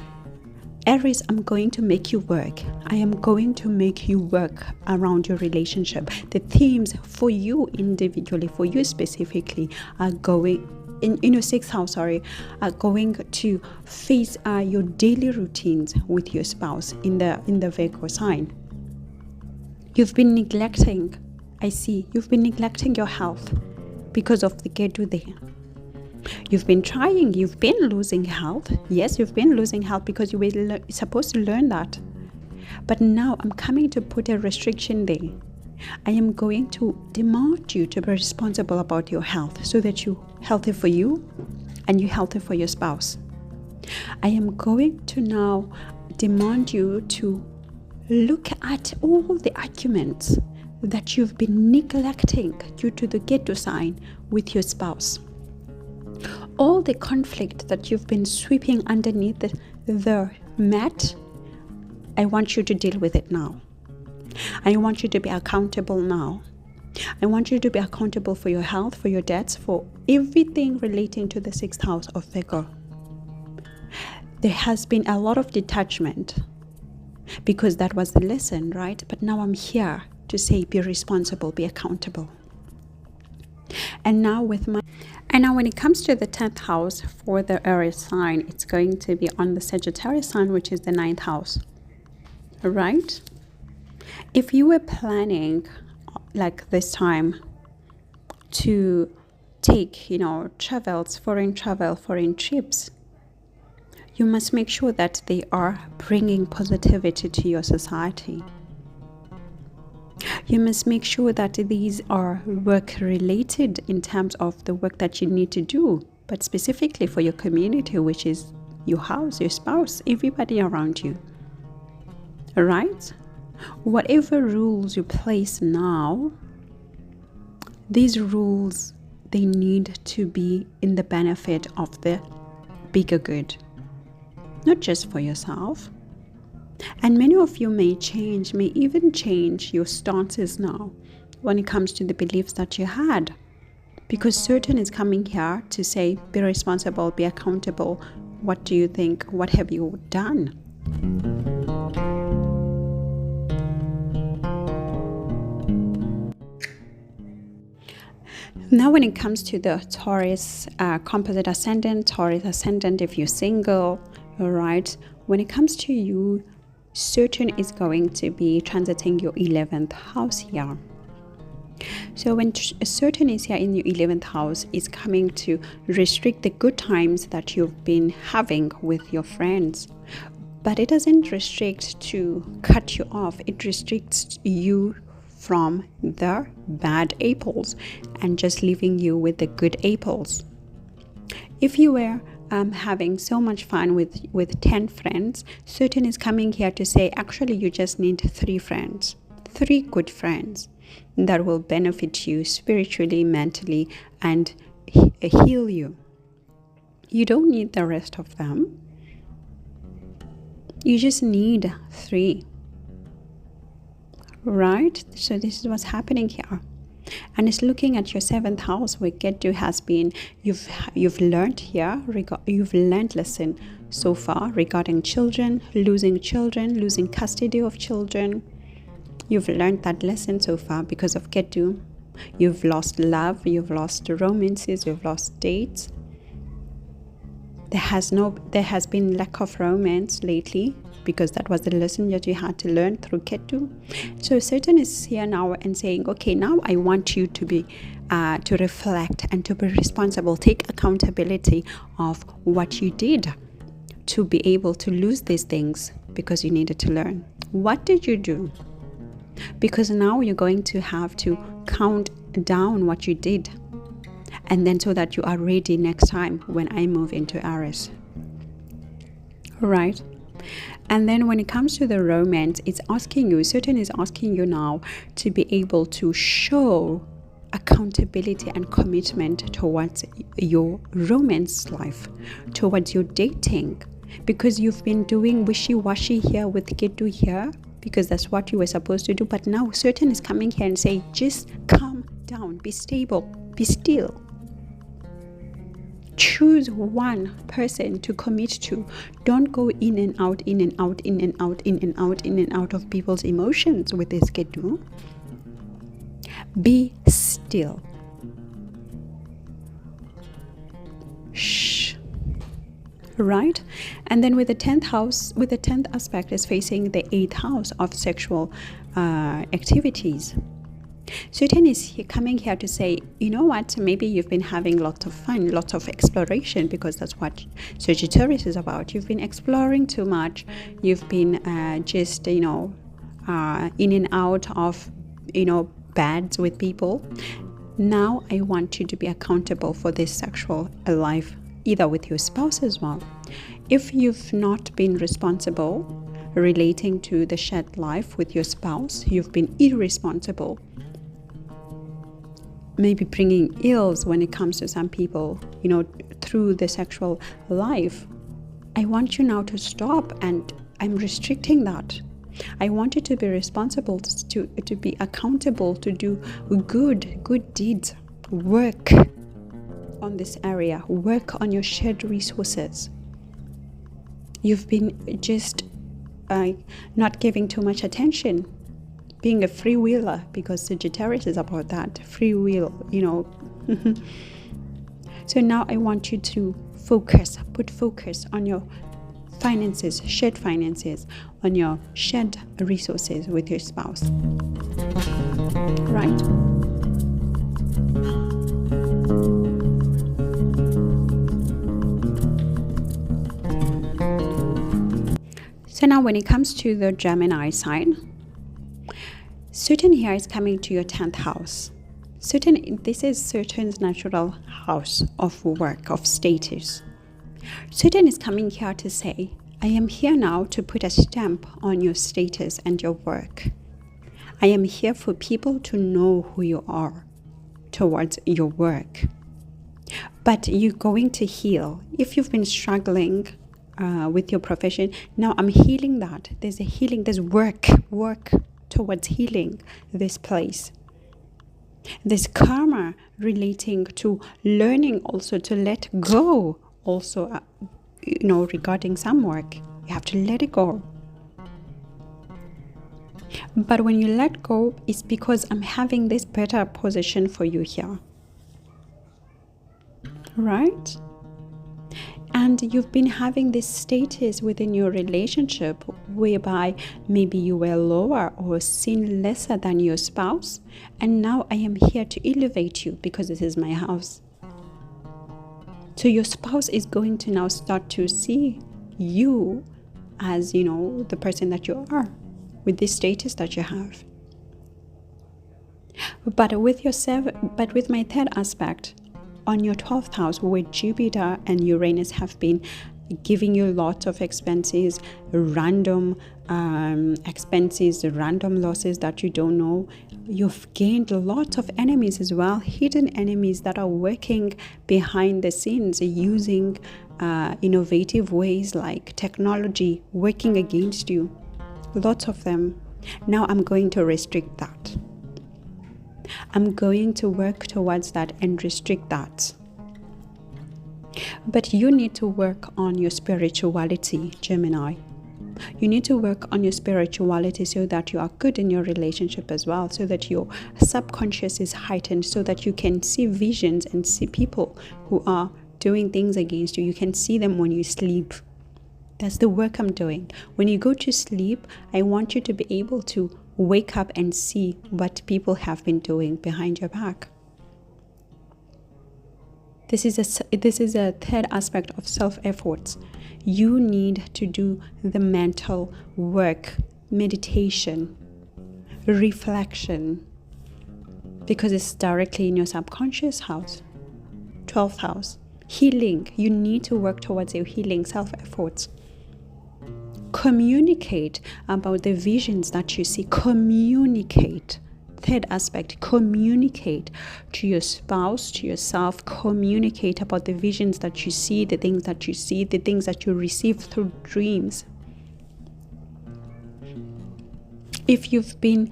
Aries, I'm going to make you work. I am going to make you work around your relationship. The themes for you individually, for you specifically, are going in your 6th house, are going to face your daily routines with your spouse in the Virgo sign. You've been neglecting. I see you've been neglecting your health because of the Ketu there. You've been losing health. Yes, you've been losing health because you were supposed to learn that. But now I'm coming to put a restriction there. I am going to demand you to be responsible about your health so that you're healthy for you and you're healthy for your spouse. I am going to now demand you to look at all the arguments that you've been neglecting due to the Ketu sign with your spouse. All the conflict that you've been sweeping underneath the mat, I want you to deal with it now. I want you to be accountable now. I want you to be accountable for your health, for your debts, for everything relating to the 6th house of Virgo. There has been a lot of detachment because that was the lesson, right? But now I'm here to say be responsible, be accountable. And now when it comes to the 10th house for the Aries sign, it's going to be on the Sagittarius sign, which is the 9th house. Right? If you were planning like this time to take, travels, foreign travel, foreign trips, you must make sure that they are bringing positivity to your society. You must make sure that these are work related in terms of the work that you need to do, but specifically for your community, which is your house, your spouse, everybody around you. Right? Whatever rules you place now, these rules, they need to be in the benefit of the bigger good, not just for yourself. And many of you may even change your stances now when it comes to the beliefs that you had, because Saturn is coming here to say, be responsible, be accountable. What do you think? What have you done? Now when it comes to the Taurus composite ascendant, Taurus ascendant, if you're single, all right, when it comes to you, Saturn is going to be transiting your 11th house here. So when Saturn is here in your 11th house, it's coming to restrict the good times that you've been having with your friends. But it doesn't restrict to cut you off. It restricts you from the bad apples and just leaving you with the good apples. If you were having so much fun with 10 friends, Saturn is coming here to say, actually, you just need 3 friends, 3 good friends that will benefit you spiritually, mentally, and heal you. You don't need the rest of them. You just need 3. Right? So this is what's happening here. And it's looking at your 7th house where Ketu has been. You've learned here, you've learned lesson so far regarding children, losing custody of children. You've learned that lesson so far because of Ketu. You've lost love, you've lost romances, you've lost dates. There has been lack of romance lately because that was the lesson that you had to learn through Ketu. So Saturn is here now and saying, okay, now I want you to be to reflect and to be responsible. Take accountability of what you did to be able to lose these things because you needed to learn. What did you do? Because now you're going to have to count down what you did, and then so that you are ready next time when I move into Aries. Right? And then when it comes to the romance, it's asking you, Saturn is asking you now to be able to show accountability and commitment towards your romance life, towards your dating, because you've been doing wishy-washy here with Ketu here, because that's what you were supposed to do. But now Saturn is coming here and saying, just calm down, be stable, be still. Choose one person to commit to. Don't go in and out, in and out, in and out, in and out, in and out of people's emotions with this Ketu. Be still. Shh. Right? And then with the 10th house, with the 10th aspect is facing the 8th house of sexual activities. Saturn is coming here to say, you know what, maybe you've been having lots of fun, lots of exploration, because that's what Sagittarius is about. You've been exploring too much. You've been just, in and out of, bads with people. Now I want you to be accountable for this sexual life, either with your spouse as well. If you've not been responsible relating to the shared life with your spouse, you've been irresponsible, maybe bringing ills when it comes to some people, through the sexual life. I want you now to stop, and I'm restricting that. I want you to be responsible, to be accountable, to do good deeds, work on this area, work on your shared resources. You've been just not giving too much attention, being a freewheeler, because Sagittarius is about that, free will, So now I want you to put focus on your finances, shared finances, on your shared resources with your spouse. Right? So now when it comes to the Gemini sign, Saturn here is coming to your 10th house. This is Saturn's natural house of work, of status. Saturn is coming here to say, I am here now to put a stamp on your status and your work. I am here for people to know who you are towards your work. But you're going to heal. If you've been struggling with your profession, now I'm healing that. There's a healing, there's work towards healing this place. There's karma relating to learning also to let go. Also, regarding some work, you have to let it go. But when you let go, it's because I'm having this better position for you here. Right? And you've been having this status within your relationship whereby maybe you were lower or seen lesser than your spouse. And now I am here to elevate you because this is my house. So your spouse is going to now start to see you as, the person that you are with this status that you have. But with my third aspect, on your 12th house, where Jupiter and Uranus have been giving you lots of expenses, random expenses, random losses that you don't know, you've gained lots of enemies as well, hidden enemies that are working behind the scenes using innovative ways like technology, working against you. Lots of them. Now I'm going to restrict that. I'm going to work towards that and restrict that. But you need to work on your spirituality, Gemini. You need to work on your spirituality so that you are good in your relationship as well, so that your subconscious is heightened, so that you can see visions and see people who are doing things against you. You can see them when you sleep. That's the work I'm doing. When you go to sleep, I want you to be able to wake up and see what people have been doing behind your back. This is a third aspect of self-efforts. You need to do the mental work, meditation, reflection, because it's directly in your subconscious house, 12th house. Healing. You need to work towards your healing, self-efforts. Communicate about the visions that you see. Communicate. Third aspect, communicate to your spouse, to yourself. Communicate about the visions that you see, the things that you see, the things that you receive through dreams. If you've been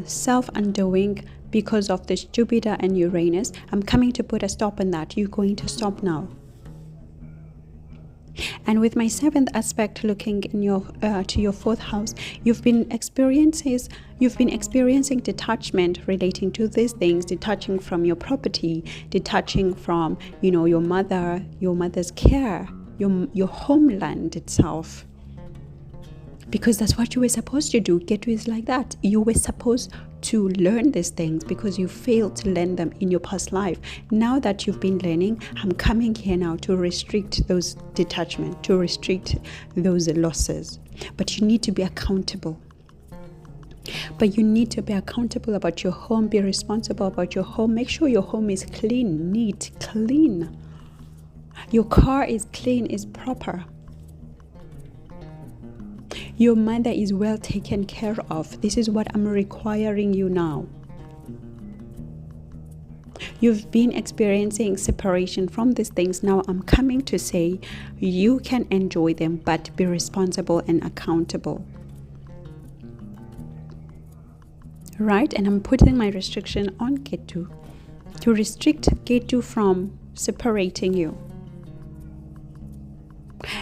self-undoing because of this Jupiter and Uranus, I'm coming to put a stop on that. You're going to stop now. And with my seventh aspect looking in your to your fourth house, you've been experiencing detachment relating to these things, detaching from your property, detaching from your mother's care, your homeland itself, because that's what you were supposed to do. Ketu is like that. You were supposed to learn these things because you failed to learn them in your past life. Now that you've been learning, I'm coming here now to restrict those detachment, to restrict those losses. But you need to be accountable. But you need to be accountable about your home. Be responsible about your home. Make sure your home is clean, neat, clean. Your car is clean, is proper. Your mother is well taken care of. This is what I'm requiring you now. You've been experiencing separation from these things. Now I'm coming to say you can enjoy them, but be responsible and accountable. Right? And I'm putting my restriction on Ketu to restrict Ketu from separating you.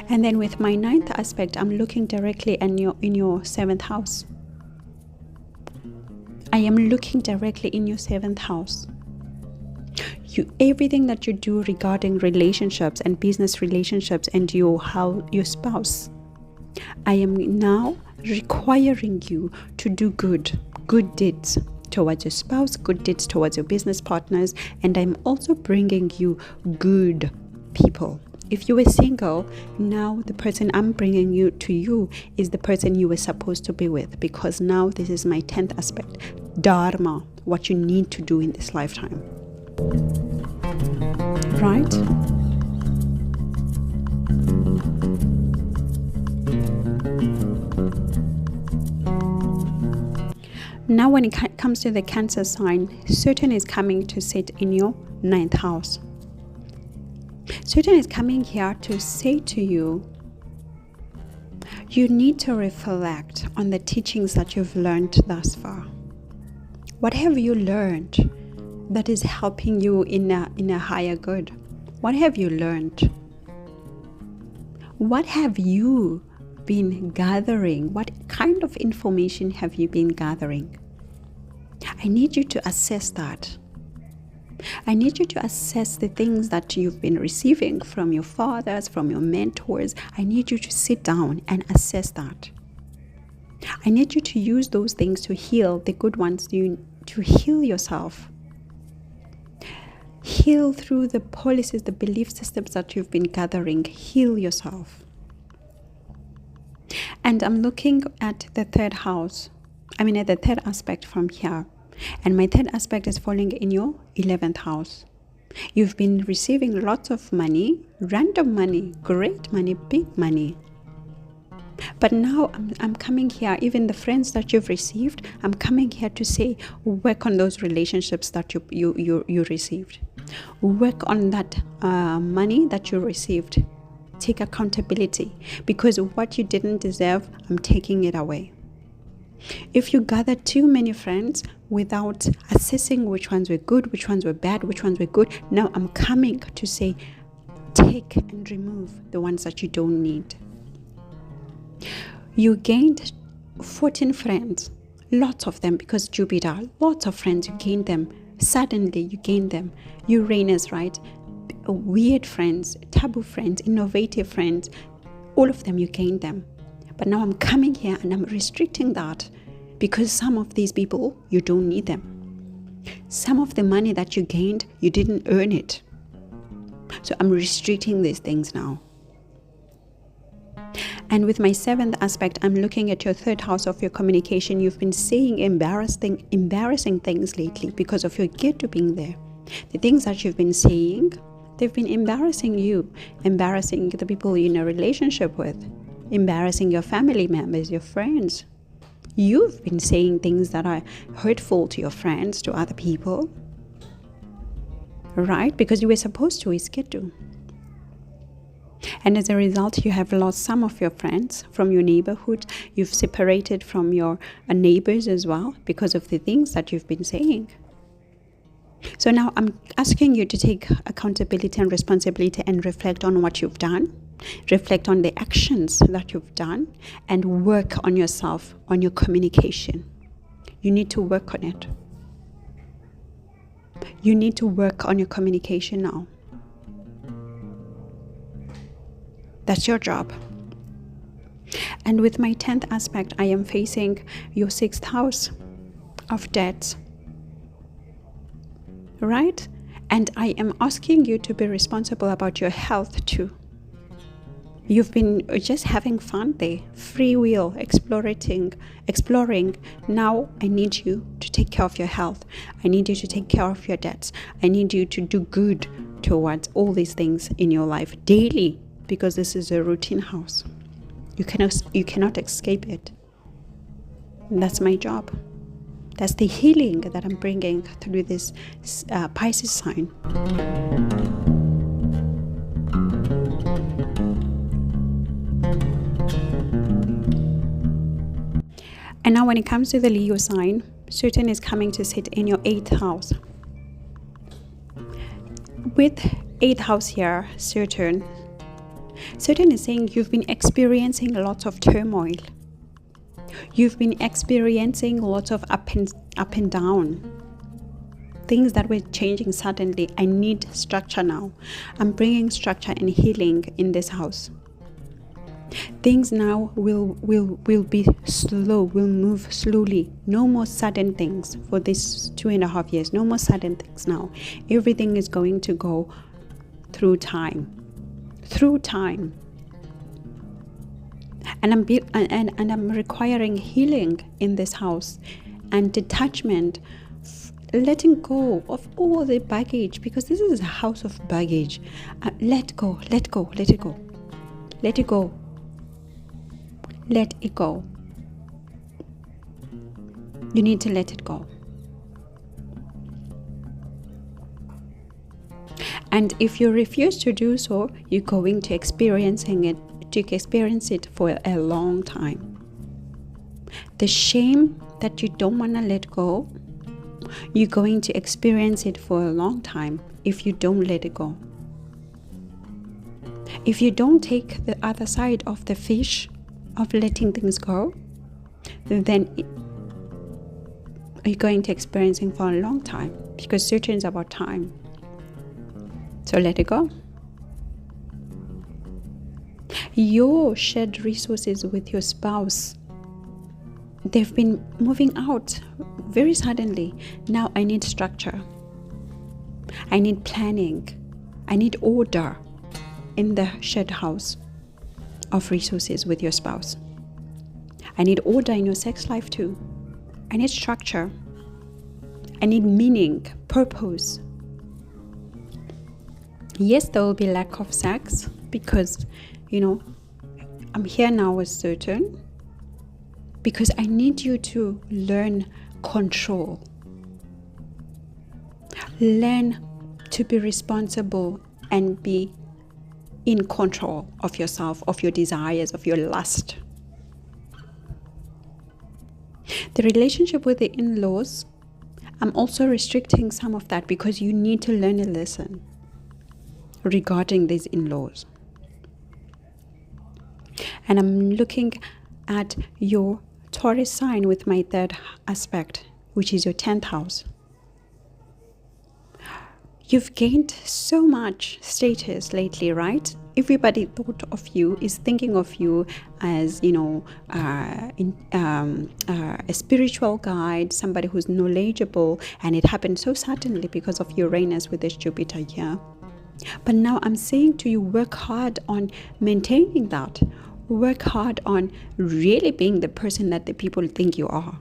And then with my 9th aspect, I'm looking directly in your 7th house. I am looking directly in your 7th house. Everything that you do regarding relationships and business relationships and your spouse, I am now requiring you to do good deeds towards your spouse, good deeds towards your business partners, and I'm also bringing you good people. If you were single, now the person I'm bringing you is the person you were supposed to be with, because now this is my 10th aspect, Dharma, what you need to do in this lifetime. Right? Now when it comes to the Cancer sign, Saturn is coming to sit in your 9th house. Saturn is coming here to say to you, you need to reflect on the teachings that you've learned thus far. What have you learned that is helping you in a higher good? What have you learned? What have you been gathering? What kind of information have you been gathering? I need you to assess that. I need you to assess the things that you've been receiving from your fathers, from your mentors. I need you to sit down and assess that. I need you to use those things to heal the good ones, to heal yourself. Heal through the policies, the belief systems that you've been gathering. Heal yourself. And I'm looking at the 3rd house. At the 3rd aspect from here. And my 3rd aspect is falling in your 11th house. You've been receiving lots of money, random money, great money, big money. But now I'm coming here, even the friends that you've received, I'm coming here to say, work on those relationships that you received. Work on that money that you received. Take accountability, because what you didn't deserve, I'm taking it away. If you gather too many friends without assessing which ones were good, which ones were bad, which ones were good, now I'm coming to say, take and remove the ones that you don't need. You gained 14 friends, lots of them, because Jupiter, lots of friends, you gained them. Suddenly you gained them. Uranus, right? Weird friends, taboo friends, innovative friends, all of them, you gained them. But now I'm coming here and I'm restricting that, because some of these people, you don't need them. Some of the money that you gained, you didn't earn it. So I'm restricting these things now. And with my 7th aspect, I'm looking at your 3rd house of your communication. You've been saying embarrassing things lately because of your Ketu being there. The things that you've been saying, they've been embarrassing you, embarrassing the people you're in a relationship with, embarrassing your family members, your friends. You've been saying things that are hurtful to your friends, to other people, right? Because you were supposed to, it's Ketu. And as a result, you have lost some of your friends from your neighborhood. You've separated from your neighbors as well because of the things that you've been saying. So now I'm asking you to take accountability and responsibility and reflect on what you've done. Reflect on the actions that you've done and work on yourself, on your communication. You need to work on it. You need to work on your communication now. That's your job. And with my 10th aspect, I am facing your 6th house. of debt, right? And I am asking you to be responsible about your health too. You've been just having fun there, free will, exploring. Now I need you to take care of your health. I need you to take care of your debts. I need you to do good towards all these things in your life daily, because this is a routine house. You cannot escape it. And that's my job. That's the healing that I'm bringing through this Pisces sign. And now when it comes to the Leo sign, Saturn is coming to sit in your 8th house. With 8th house here, Saturn is saying you've been experiencing lots of turmoil. You've been experiencing lots of up and down. Things that were changing suddenly. I need structure now. I'm bringing structure and healing in this house. Things now will be slow, will move slowly. No more sudden things for this 2.5 years. No more sudden things now. Everything is going to go through time. And I'm requiring healing in this house and detachment, letting go of all the baggage, because this is a house of baggage. Let it go. You need to let it go. And if you refuse to do so, you're going to experience it for a long time. The shame that you don't want to let go, you're going to experience it for a long time if you don't let it go. If you don't take the other side of the fish of letting things go, then you're going to experience it for a long time, because Saturn is about time. So let it go. Your shared resources with your spouse, they've been moving out very suddenly. Now I need structure. I need planning. I need order in the shared house of resources with your spouse. I need order in your sex life too. I need structure. I need meaning, purpose. Yes, there will be lack of sex because, I'm here now with Saturn, because I need you to learn control. Learn to be responsible and be in control of yourself, of your desires, of your lust. The relationship with the in-laws, I'm also restricting some of that because you need to learn a lesson regarding these in-laws. And I'm looking at your Taurus sign with my 3rd aspect, which is your 10th house. You've gained so much status lately, right? Everybody is thinking of you as, a spiritual guide, somebody who's knowledgeable, and it happened so suddenly because of Uranus with this Jupiter here. But now I'm saying to you, work hard on maintaining that. Work hard on really being the person that the people think you are.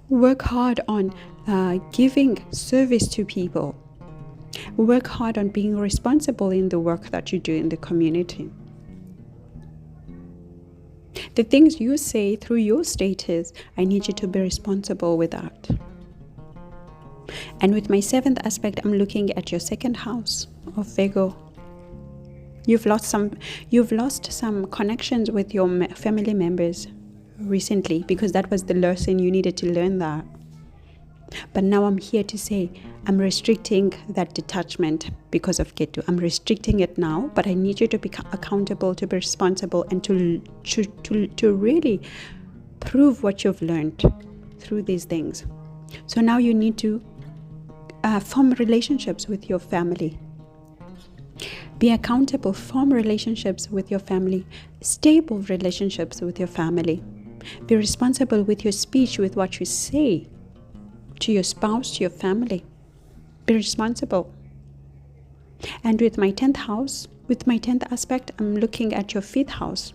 Work hard on giving service to people. Work hard on being responsible in the work that you do in the community. The things you say through your status, I need you to be responsible with that. And with my 7th aspect, I'm looking at your 2nd house of Virgo. You've lost some connections with your family members recently, because that was the lesson you needed to learn that. But now I'm here to say I'm restricting that detachment because of Ketu. I'm restricting it now, but I need you to be accountable, to be responsible, and to really prove what you've learned through these things. So now you need to form relationships with your family. Be accountable, form relationships with your family, stable relationships with your family. Be responsible with your speech, with what you say to your spouse, to your family. Be responsible. And with my 10th house, with my 10th aspect, I'm looking at your 5th house.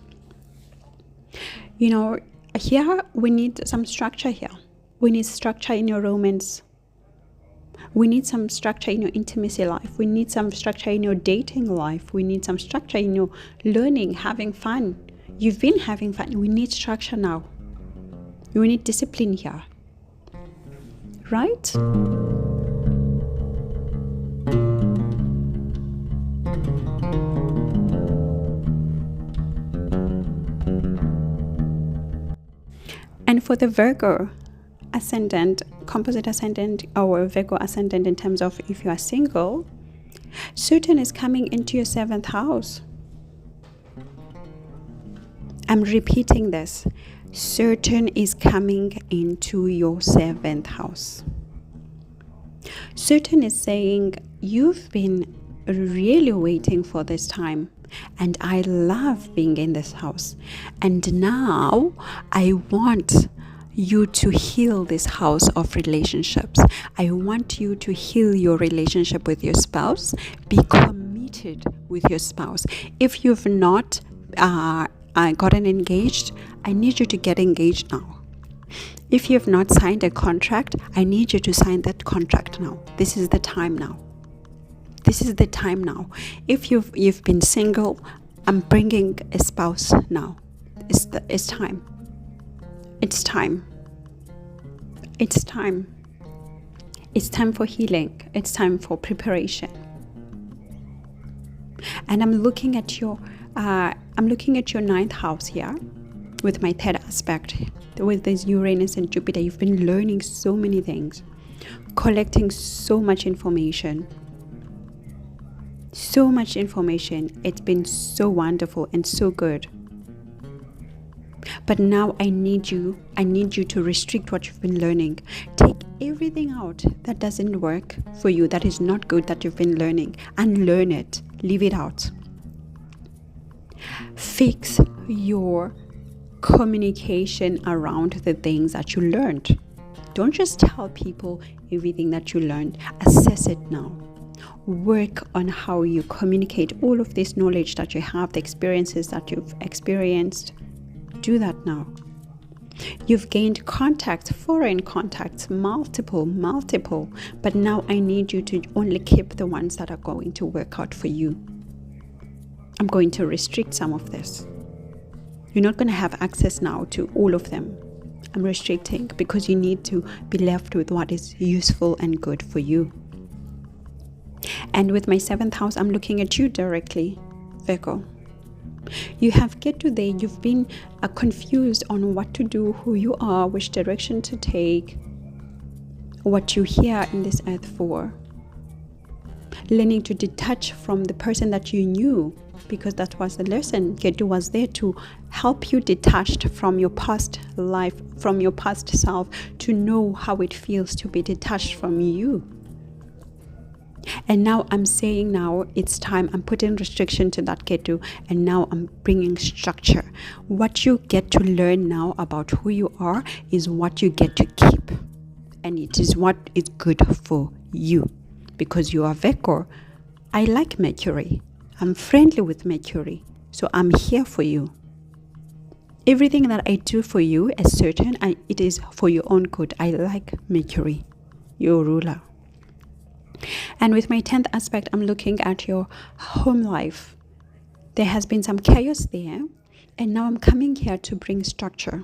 You know, here we need some structure here. We need structure in your romance. We need some structure in your intimacy life. We need some structure in your dating life. We need some structure in your learning, having fun. You've been having fun. We need structure now. We need discipline here. Right? And for the Virgo ascendant, composite ascendant, or Virgo ascendant, in terms of if you are single, Saturn is coming into your 7th house. I'm repeating this. Saturn is coming into your 7th house. Saturn is saying, you've been really waiting for this time, and I love being in this house. And now I want you to heal this house of relationships. I want you to heal your relationship with your spouse. Be committed with your spouse. If you've not gotten engaged, I need you to get engaged now. If you have not signed a contract, I need you to sign that contract now. This is the time now. This is the time now. If you've been single, I'm bringing a spouse now. It's time. It's time. It's time. It's time for healing. It's time for preparation. And I'm looking at your 9th house here with my 3rd aspect. With this Uranus and Jupiter, you've been learning so many things, collecting so much information. So much information. It's been so wonderful and so good. But now I need you to restrict what you've been learning. Take everything out that doesn't work for you, that is not good, that you've been learning, and learn it. Leave it out. Fix your communication around the things that you learned. Don't just tell people everything that you learned. Assess it now. Work on how you communicate all of this knowledge that you have, the experiences that you've experienced. Do that now. You've gained contacts, foreign contacts, multiple, but now I need you to only keep the ones that are going to work out for you. I'm going to restrict some of this. You're not going to have access now to all of them. I'm restricting because you need to be left with what is useful and good for you. And with my 7th house, I'm looking at you directly, Virgo. You have get to there, you've been confused on what to do, who you are, which direction to take, what you here in this earth for. Learning to detach from the person that you knew, because that was the lesson. Ketu was there to help you detach from your past life, from your past self, to know how it feels to be detached from you. And now I'm saying now it's time. I'm putting restriction to that Ketu, and now I'm bringing structure. What you get to learn now about who you are is what you get to keep, and it is what is good for you, because you are Virgo. I like Mercury. I'm friendly with Mercury, so I'm here for you. Everything that I do for you is certain, and it is for your own good. I like Mercury, your ruler. And with my 10th aspect, I'm looking at your home life. There has been some chaos there, and now I'm coming here to bring structure.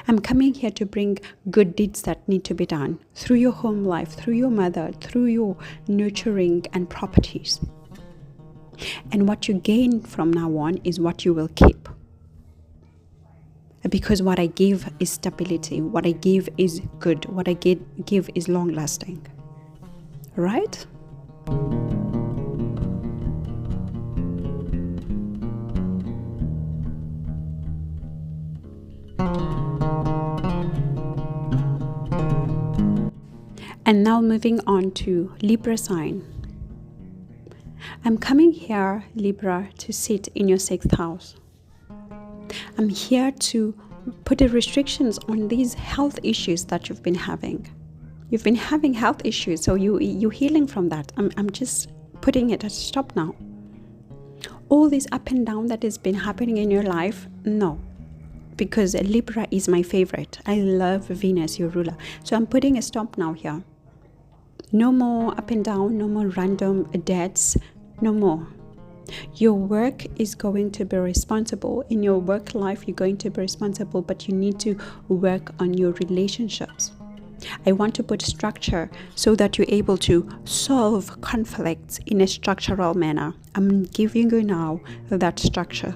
I'm coming here to bring good deeds that need to be done through your home life, through your mother, through your nurturing and properties. And what you gain from now on is what you will keep. Because what I give is stability. What I give is good. What I give is long lasting. Right? And now moving on to Libra sign. I'm coming here, Libra, to sit in your 6th house. I'm here to put the restrictions on these health issues that you've been having. You've been having health issues, so you're healing from that. I'm just putting it at a stop now. All this up and down that has been happening in your life, no. Because Libra is my favorite. I love Venus, your ruler. So I'm putting a stop now here. No more up and down, no more random debts, no more. Your work is going to be responsible. In your work life, you're going to be responsible, but you need to work on your relationships. I want to put structure so that you're able to solve conflicts in a structural manner. I'm giving you now that structure.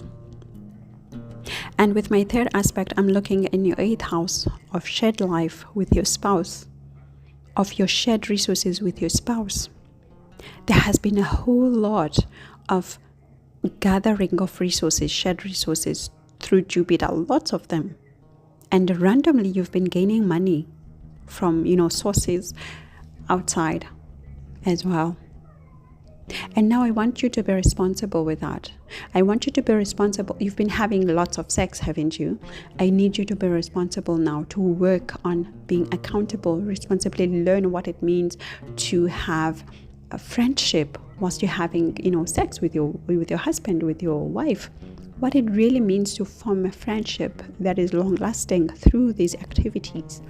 And with my third aspect, I'm looking in your 8th house of shared life with your spouse, of your shared resources with your spouse. There has been a whole lot of gathering of resources, shared resources through Jupiter, lots of them. And randomly, you've been gaining money from, sources outside as well. And now I want you to be responsible with that. I want you to be responsible. You've been having lots of sex, haven't you? I need you to be responsible now, to work on being accountable, responsibly learn what it means to have a friendship whilst you're having, sex with your husband, with your wife. What it really means to form a friendship that is long-lasting through these activities.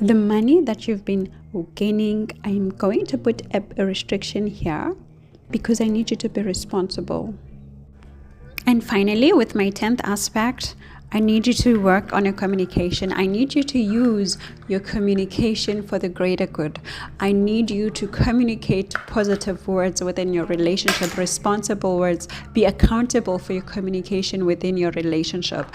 The money that you've been gaining, I'm going to put a restriction here because I need you to be responsible. And finally, with my 10th aspect, I need you to work on your communication. I need you to use your communication for the greater good. I need you to communicate positive words within your relationship, responsible words. Be accountable for your communication within your relationship.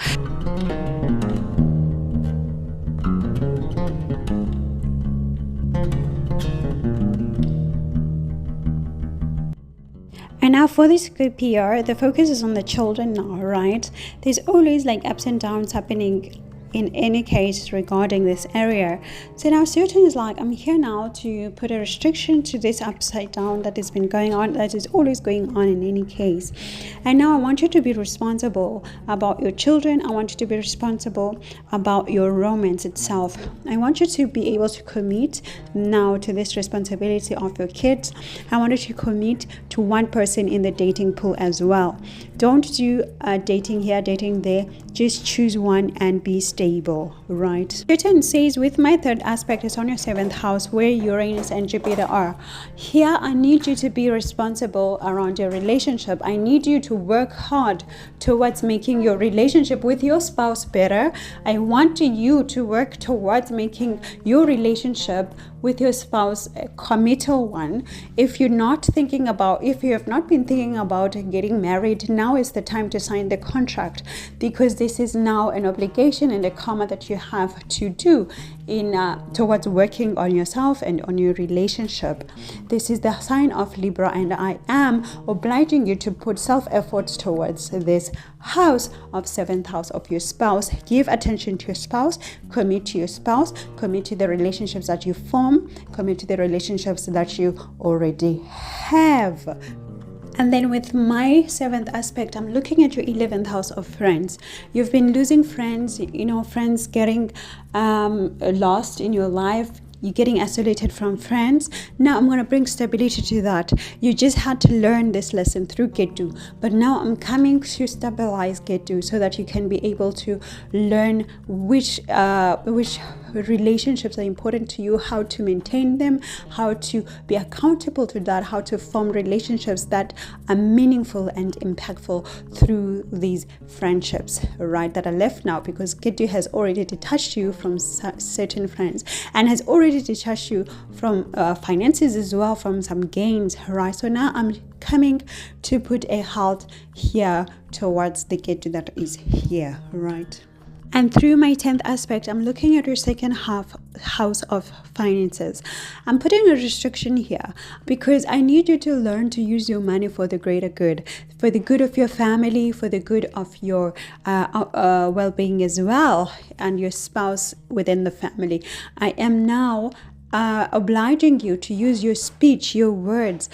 And now for this group here, the focus is on the children now, right? There's always like ups and downs happening in any case regarding this area. So now Saturn is like, I'm here now to put a restriction to this upside down that has been going on, that is always going on in any case. And now I want you to be responsible about your children. I want you to be responsible about your romance itself. I want you to be able to commit now to this responsibility of your kids. I want you to commit to one person in the dating pool as well. Don't do dating here, dating there. Just choose one and be stable, right? Saturn says, with my third aspect, is on your 7th house where Uranus and Jupiter are. Here, I need you to be responsible around your relationship. I need you to work hard towards making your relationship with your spouse better. I want you to work towards making your relationship with your spouse a committal one. If you have not been thinking about getting married, now is the time to sign the contract, because this is now an obligation and a karma that you have to do in towards working on yourself and on your relationship. This is the sign of Libra, and I am obliging you to put self-effort towards this house of 7th house of your spouse. Give attention to your spouse, commit to your spouse, commit to the relationships that you form, commit to the relationships that you already have. And then with my 7th aspect, I'm looking at your 11th house of friends. You've been losing friends, friends getting lost in your life. You're getting isolated from friends. Now I'm going to bring stability to that. You just had to learn this lesson through Ketu. But now I'm coming to stabilize Ketu so that you can be able to learn which relationships are important to you, how to maintain them, how to be accountable to that, how to form relationships that are meaningful and impactful through these friendships, right, that are left now, because Ketu has already detached you from certain friends and has already detached you from finances as well, from some gains, right? So now I'm coming to put a halt here towards the Ketu that is here, right? And through my 10th aspect, I'm looking at your second house of finances. I'm putting a restriction here because I need you to learn to use your money for the greater good, for the good of your family, for the good of your well-being as well, and your spouse within the family. I am now obliging you to use your speech, your words,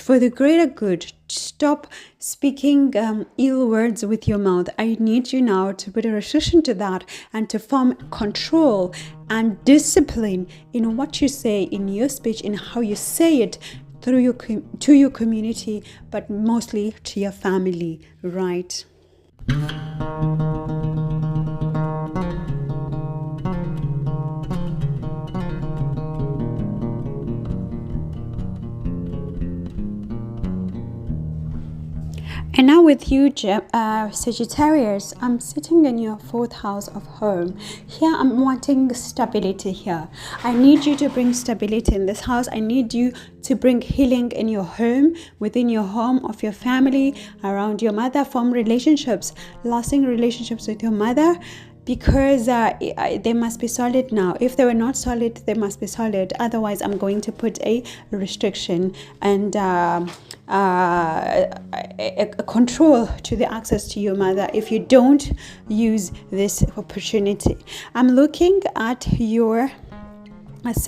for the greater good, stop speaking ill words with your mouth. I need you now to put a restriction to that and to form control and discipline in what you say, in your speech, in how you say it through your to your community, but mostly to your family, right? And now with you, Sagittarius, I'm sitting in your 4th house of home. Here, I'm wanting stability here. I need you to bring stability in this house. I need you to bring healing in your home, within your home, of your family, around your mother. Form relationships, lasting relationships with your mother, because they must be solid now. If they were not solid, they must be solid. Otherwise, I'm going to put a restriction and a control to the access to your mother if you don't use this opportunity. I'm looking at your at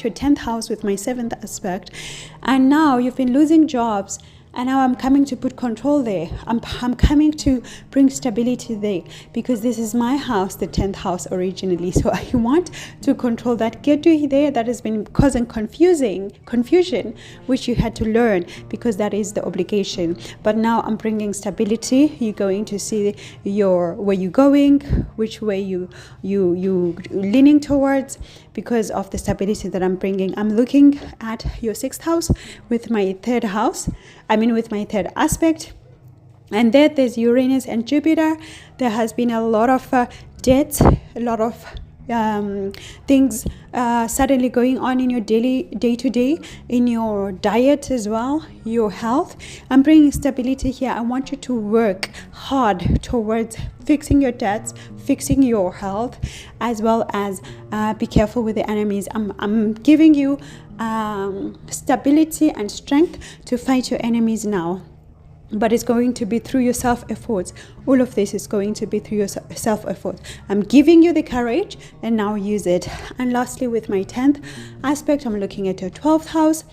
your 10th house with my 7th aspect, and now you've been losing jobs. And now I'm coming to put control there. I'm coming to bring stability there, because this is my house, the 10th house originally. So I want to control that. Get to there that has been causing confusion, which you had to learn, because that is the obligation. But now I'm bringing stability. You're going to see where you're going, which way you leaning towards, because of the stability that I'm bringing. I'm looking at your 6th house with my 3rd house. With my 3rd aspect, and there's Uranus and Jupiter. There has been a lot of debts, a lot of things suddenly going on in your day-to-day, in your diet as well, your health. I'm bringing stability here. I want you to work hard towards fixing your debts, fixing your health, as well as be careful with the enemies. I'm giving you stability and strength to fight your enemies now. But it's going to be through your self-efforts. All of this is going to be through your self-effort. I'm giving you the courage, and now use it. And lastly, with my 10th aspect, I'm looking at your 12th house.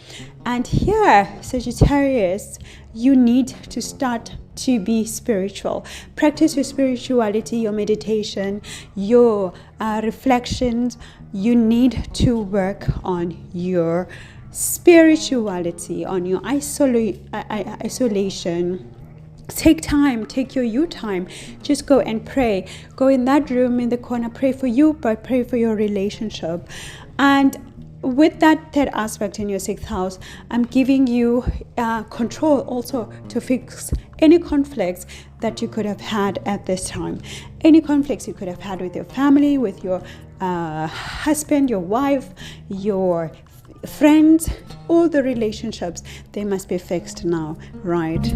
And here, Sagittarius, you need to start to be spiritual. Practice your spirituality, your meditation, your reflections. You need to work on your spirituality, on your isolation. Take time, take your you time. Just go and pray. Go in that room in the corner, pray for you, but pray for your relationship. And with that 3rd aspect in your 6th house, I'm giving you control also to fix any conflicts that you could have had at this time. Any conflicts you could have had with your family, with your husband, your wife, your friends, all the relationships, they must be fixed now, right?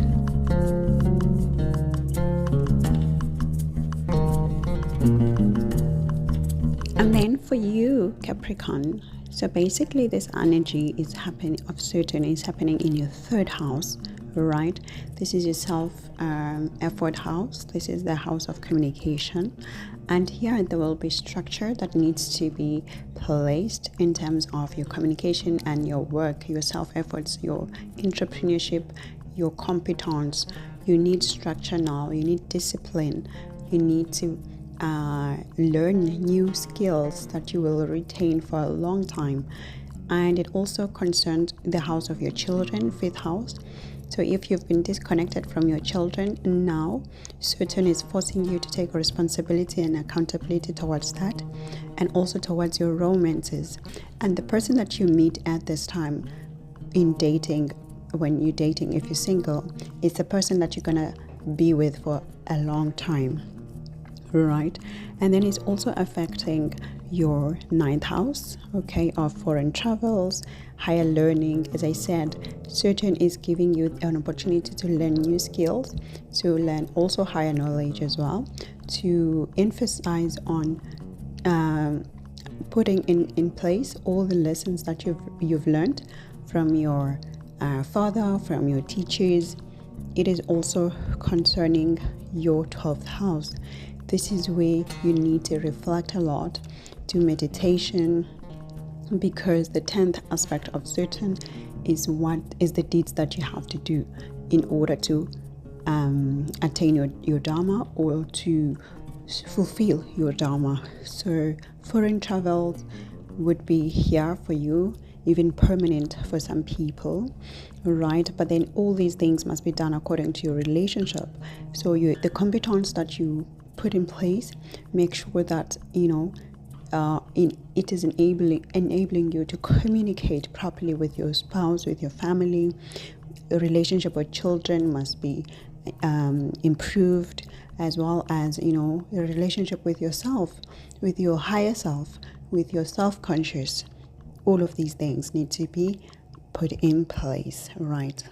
And then for you, Capricorn, so basically this energy is happening of Saturn is happening in your 3rd house, right? This is your self-effort house. This is the house of communication. And here there will be structure that needs to be placed in terms of your communication and your work, your self-efforts, your entrepreneurship, your competence. You need structure now. You need discipline. You need to learn new skills that you will retain for a long time. And it also concerns the house of your children, 5th house. So if you've been disconnected from your children, now Saturn is forcing you to take responsibility and accountability towards that, and also towards your romances. And the person that you meet at this time in dating, when you're dating, if you're single, is the person that you're gonna be with for a long time, right? And then it's also affecting your 9th house, okay, of foreign travels, higher learning. As I said, Saturn is giving you an opportunity to learn new skills, to learn also higher knowledge as well, to emphasize on putting in place all the lessons that you've learned from your father, from your teachers. It is also concerning your 12th house. This is where you need to reflect a lot, do meditation, because the 10th aspect of Saturn is the deeds that you have to do in order to attain your dharma, or to fulfill your dharma. So foreign travels would be here for you, even permanent for some people, right? But then all these things must be done according to your relationship. So the competence that you put in place, make sure that it is enabling you to communicate properly with your spouse, with your family. The relationship with children must be improved, as well as the relationship with yourself, with your higher self, with your self-conscious. All of these things need to be put in place, right?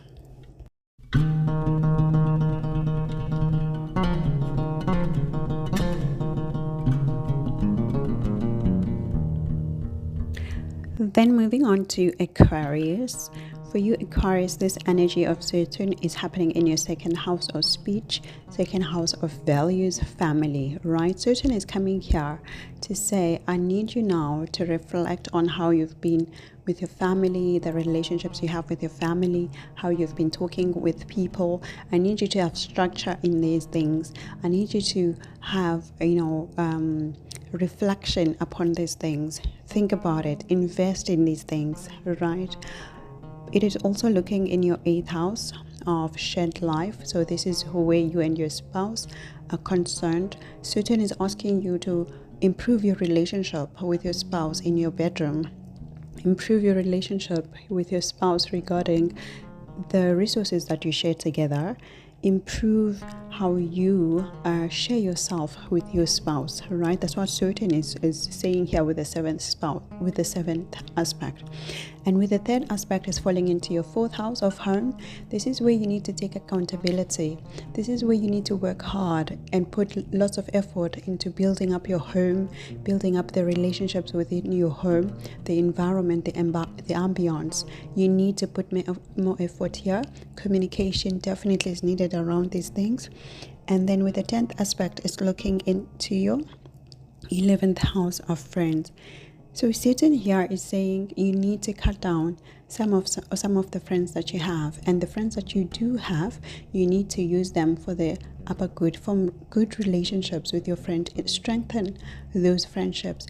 Then moving on to Aquarius. For you, Aquarius, this energy of Saturn is happening in your second house of speech, second house of values, family, right? Saturn is coming here to say, I need you now to reflect on how you've been with your family, the relationships you have with your family, how you've been talking with people. I need you to have structure in these things. I need you to have, reflection upon these things. Think about it. Invest in these things, right? It is also looking in your 8th house of shared life. So this is where you and your spouse are concerned. Saturn is asking you to improve your relationship with your spouse in your bedroom. Improve your relationship with your spouse regarding the resources that you share together. Improve how you share yourself with your spouse, right? That's what Saturn is saying here with the seventh aspect. And with the third aspect is falling into your 4th house of home. This is where you need to take accountability. This is where you need to work hard and put lots of effort into building up your home, building up the relationships within your home, the environment, the ambience. You need to put more effort here. Communication definitely is needed around these things. And then with the 10th aspect is looking into your 11th house of friends. So Saturn here is saying you need to cut down some of the friends that you have, and the friends that you do have, you need to use them for the upper good, from good relationships with your friend. Strengthen those friendships,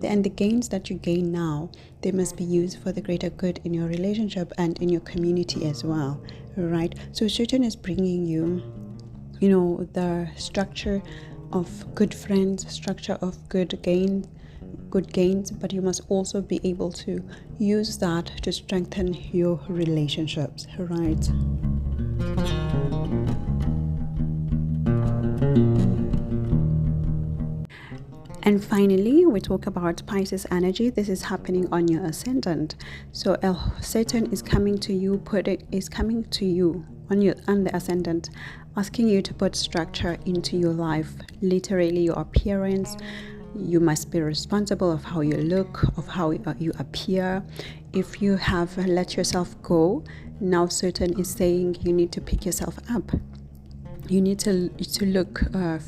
and the gains that you gain now, they must be used for the greater good in your relationship and in your community as well, right? So Saturn is bringing you, the structure of good friends, structure of good gains, but you must also be able to use that to strengthen your relationships, right? And finally, we talk about Pisces energy. This is happening on your ascendant. So Saturn is coming to you, on the ascendant, asking you to put structure into your life, literally your appearance. You must be responsible of how you look, of how you appear. If you have let yourself go, now Saturn is saying you need to pick yourself up. You need to look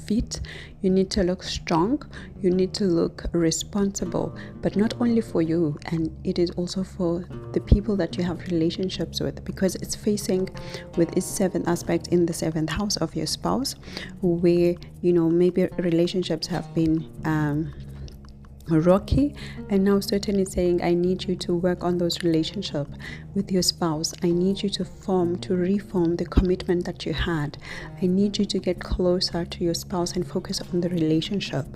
fit, you need to look strong, you need to look responsible, but not only for you, and it is also for the people that you have relationships with, because it's facing with its 7th aspect in the 7th house of your spouse, where maybe relationships have been rocky, and now Saturn is saying I need you to work on those relationships with your spouse. I need you to reform the commitment that you had. I need you to get closer to your spouse and focus on the relationship,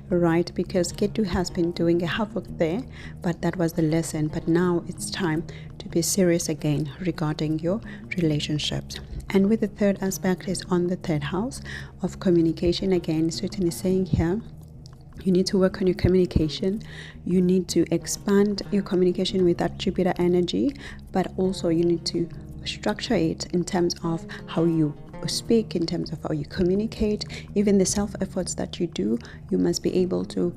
right? Because Ketu has been doing a havoc there, but that was the lesson. But now it's time to be serious again regarding your relationships. And with the 3rd aspect is on the 3rd house of communication. Again, Saturn is saying here you need to work on your communication. You need to expand your communication with that Jupiter energy, but also you need to structure it in terms of how you speak, in terms of how you communicate. Even the self-efforts that you do, you must be able to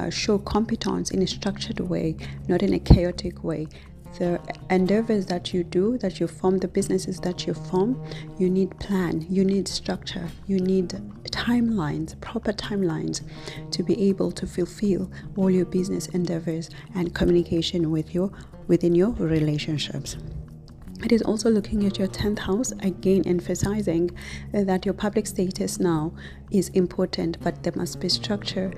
show competence in a structured way, not in a chaotic way. the endeavors that you do, that you form, the businesses that you form, you need plan, you need structure, you need timelines, proper timelines to be able to fulfill all your business endeavors and communication within your relationships. It is also looking at your 10th house, again emphasizing that your public status now is important, but there must be structure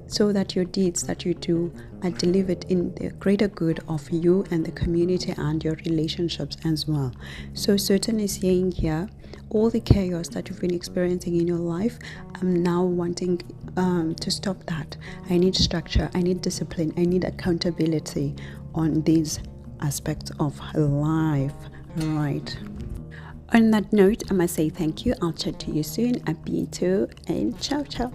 so that your deeds that you do are delivered in the greater good of you and the community and your relationships as well. So Saturn is saying here, all the chaos that you've been experiencing in your life, I'm now wanting to stop that. I need structure, I need discipline, I need accountability on these aspects of life, right? On that note, I must say thank you. I'll chat to you soon. A B2 and ciao ciao.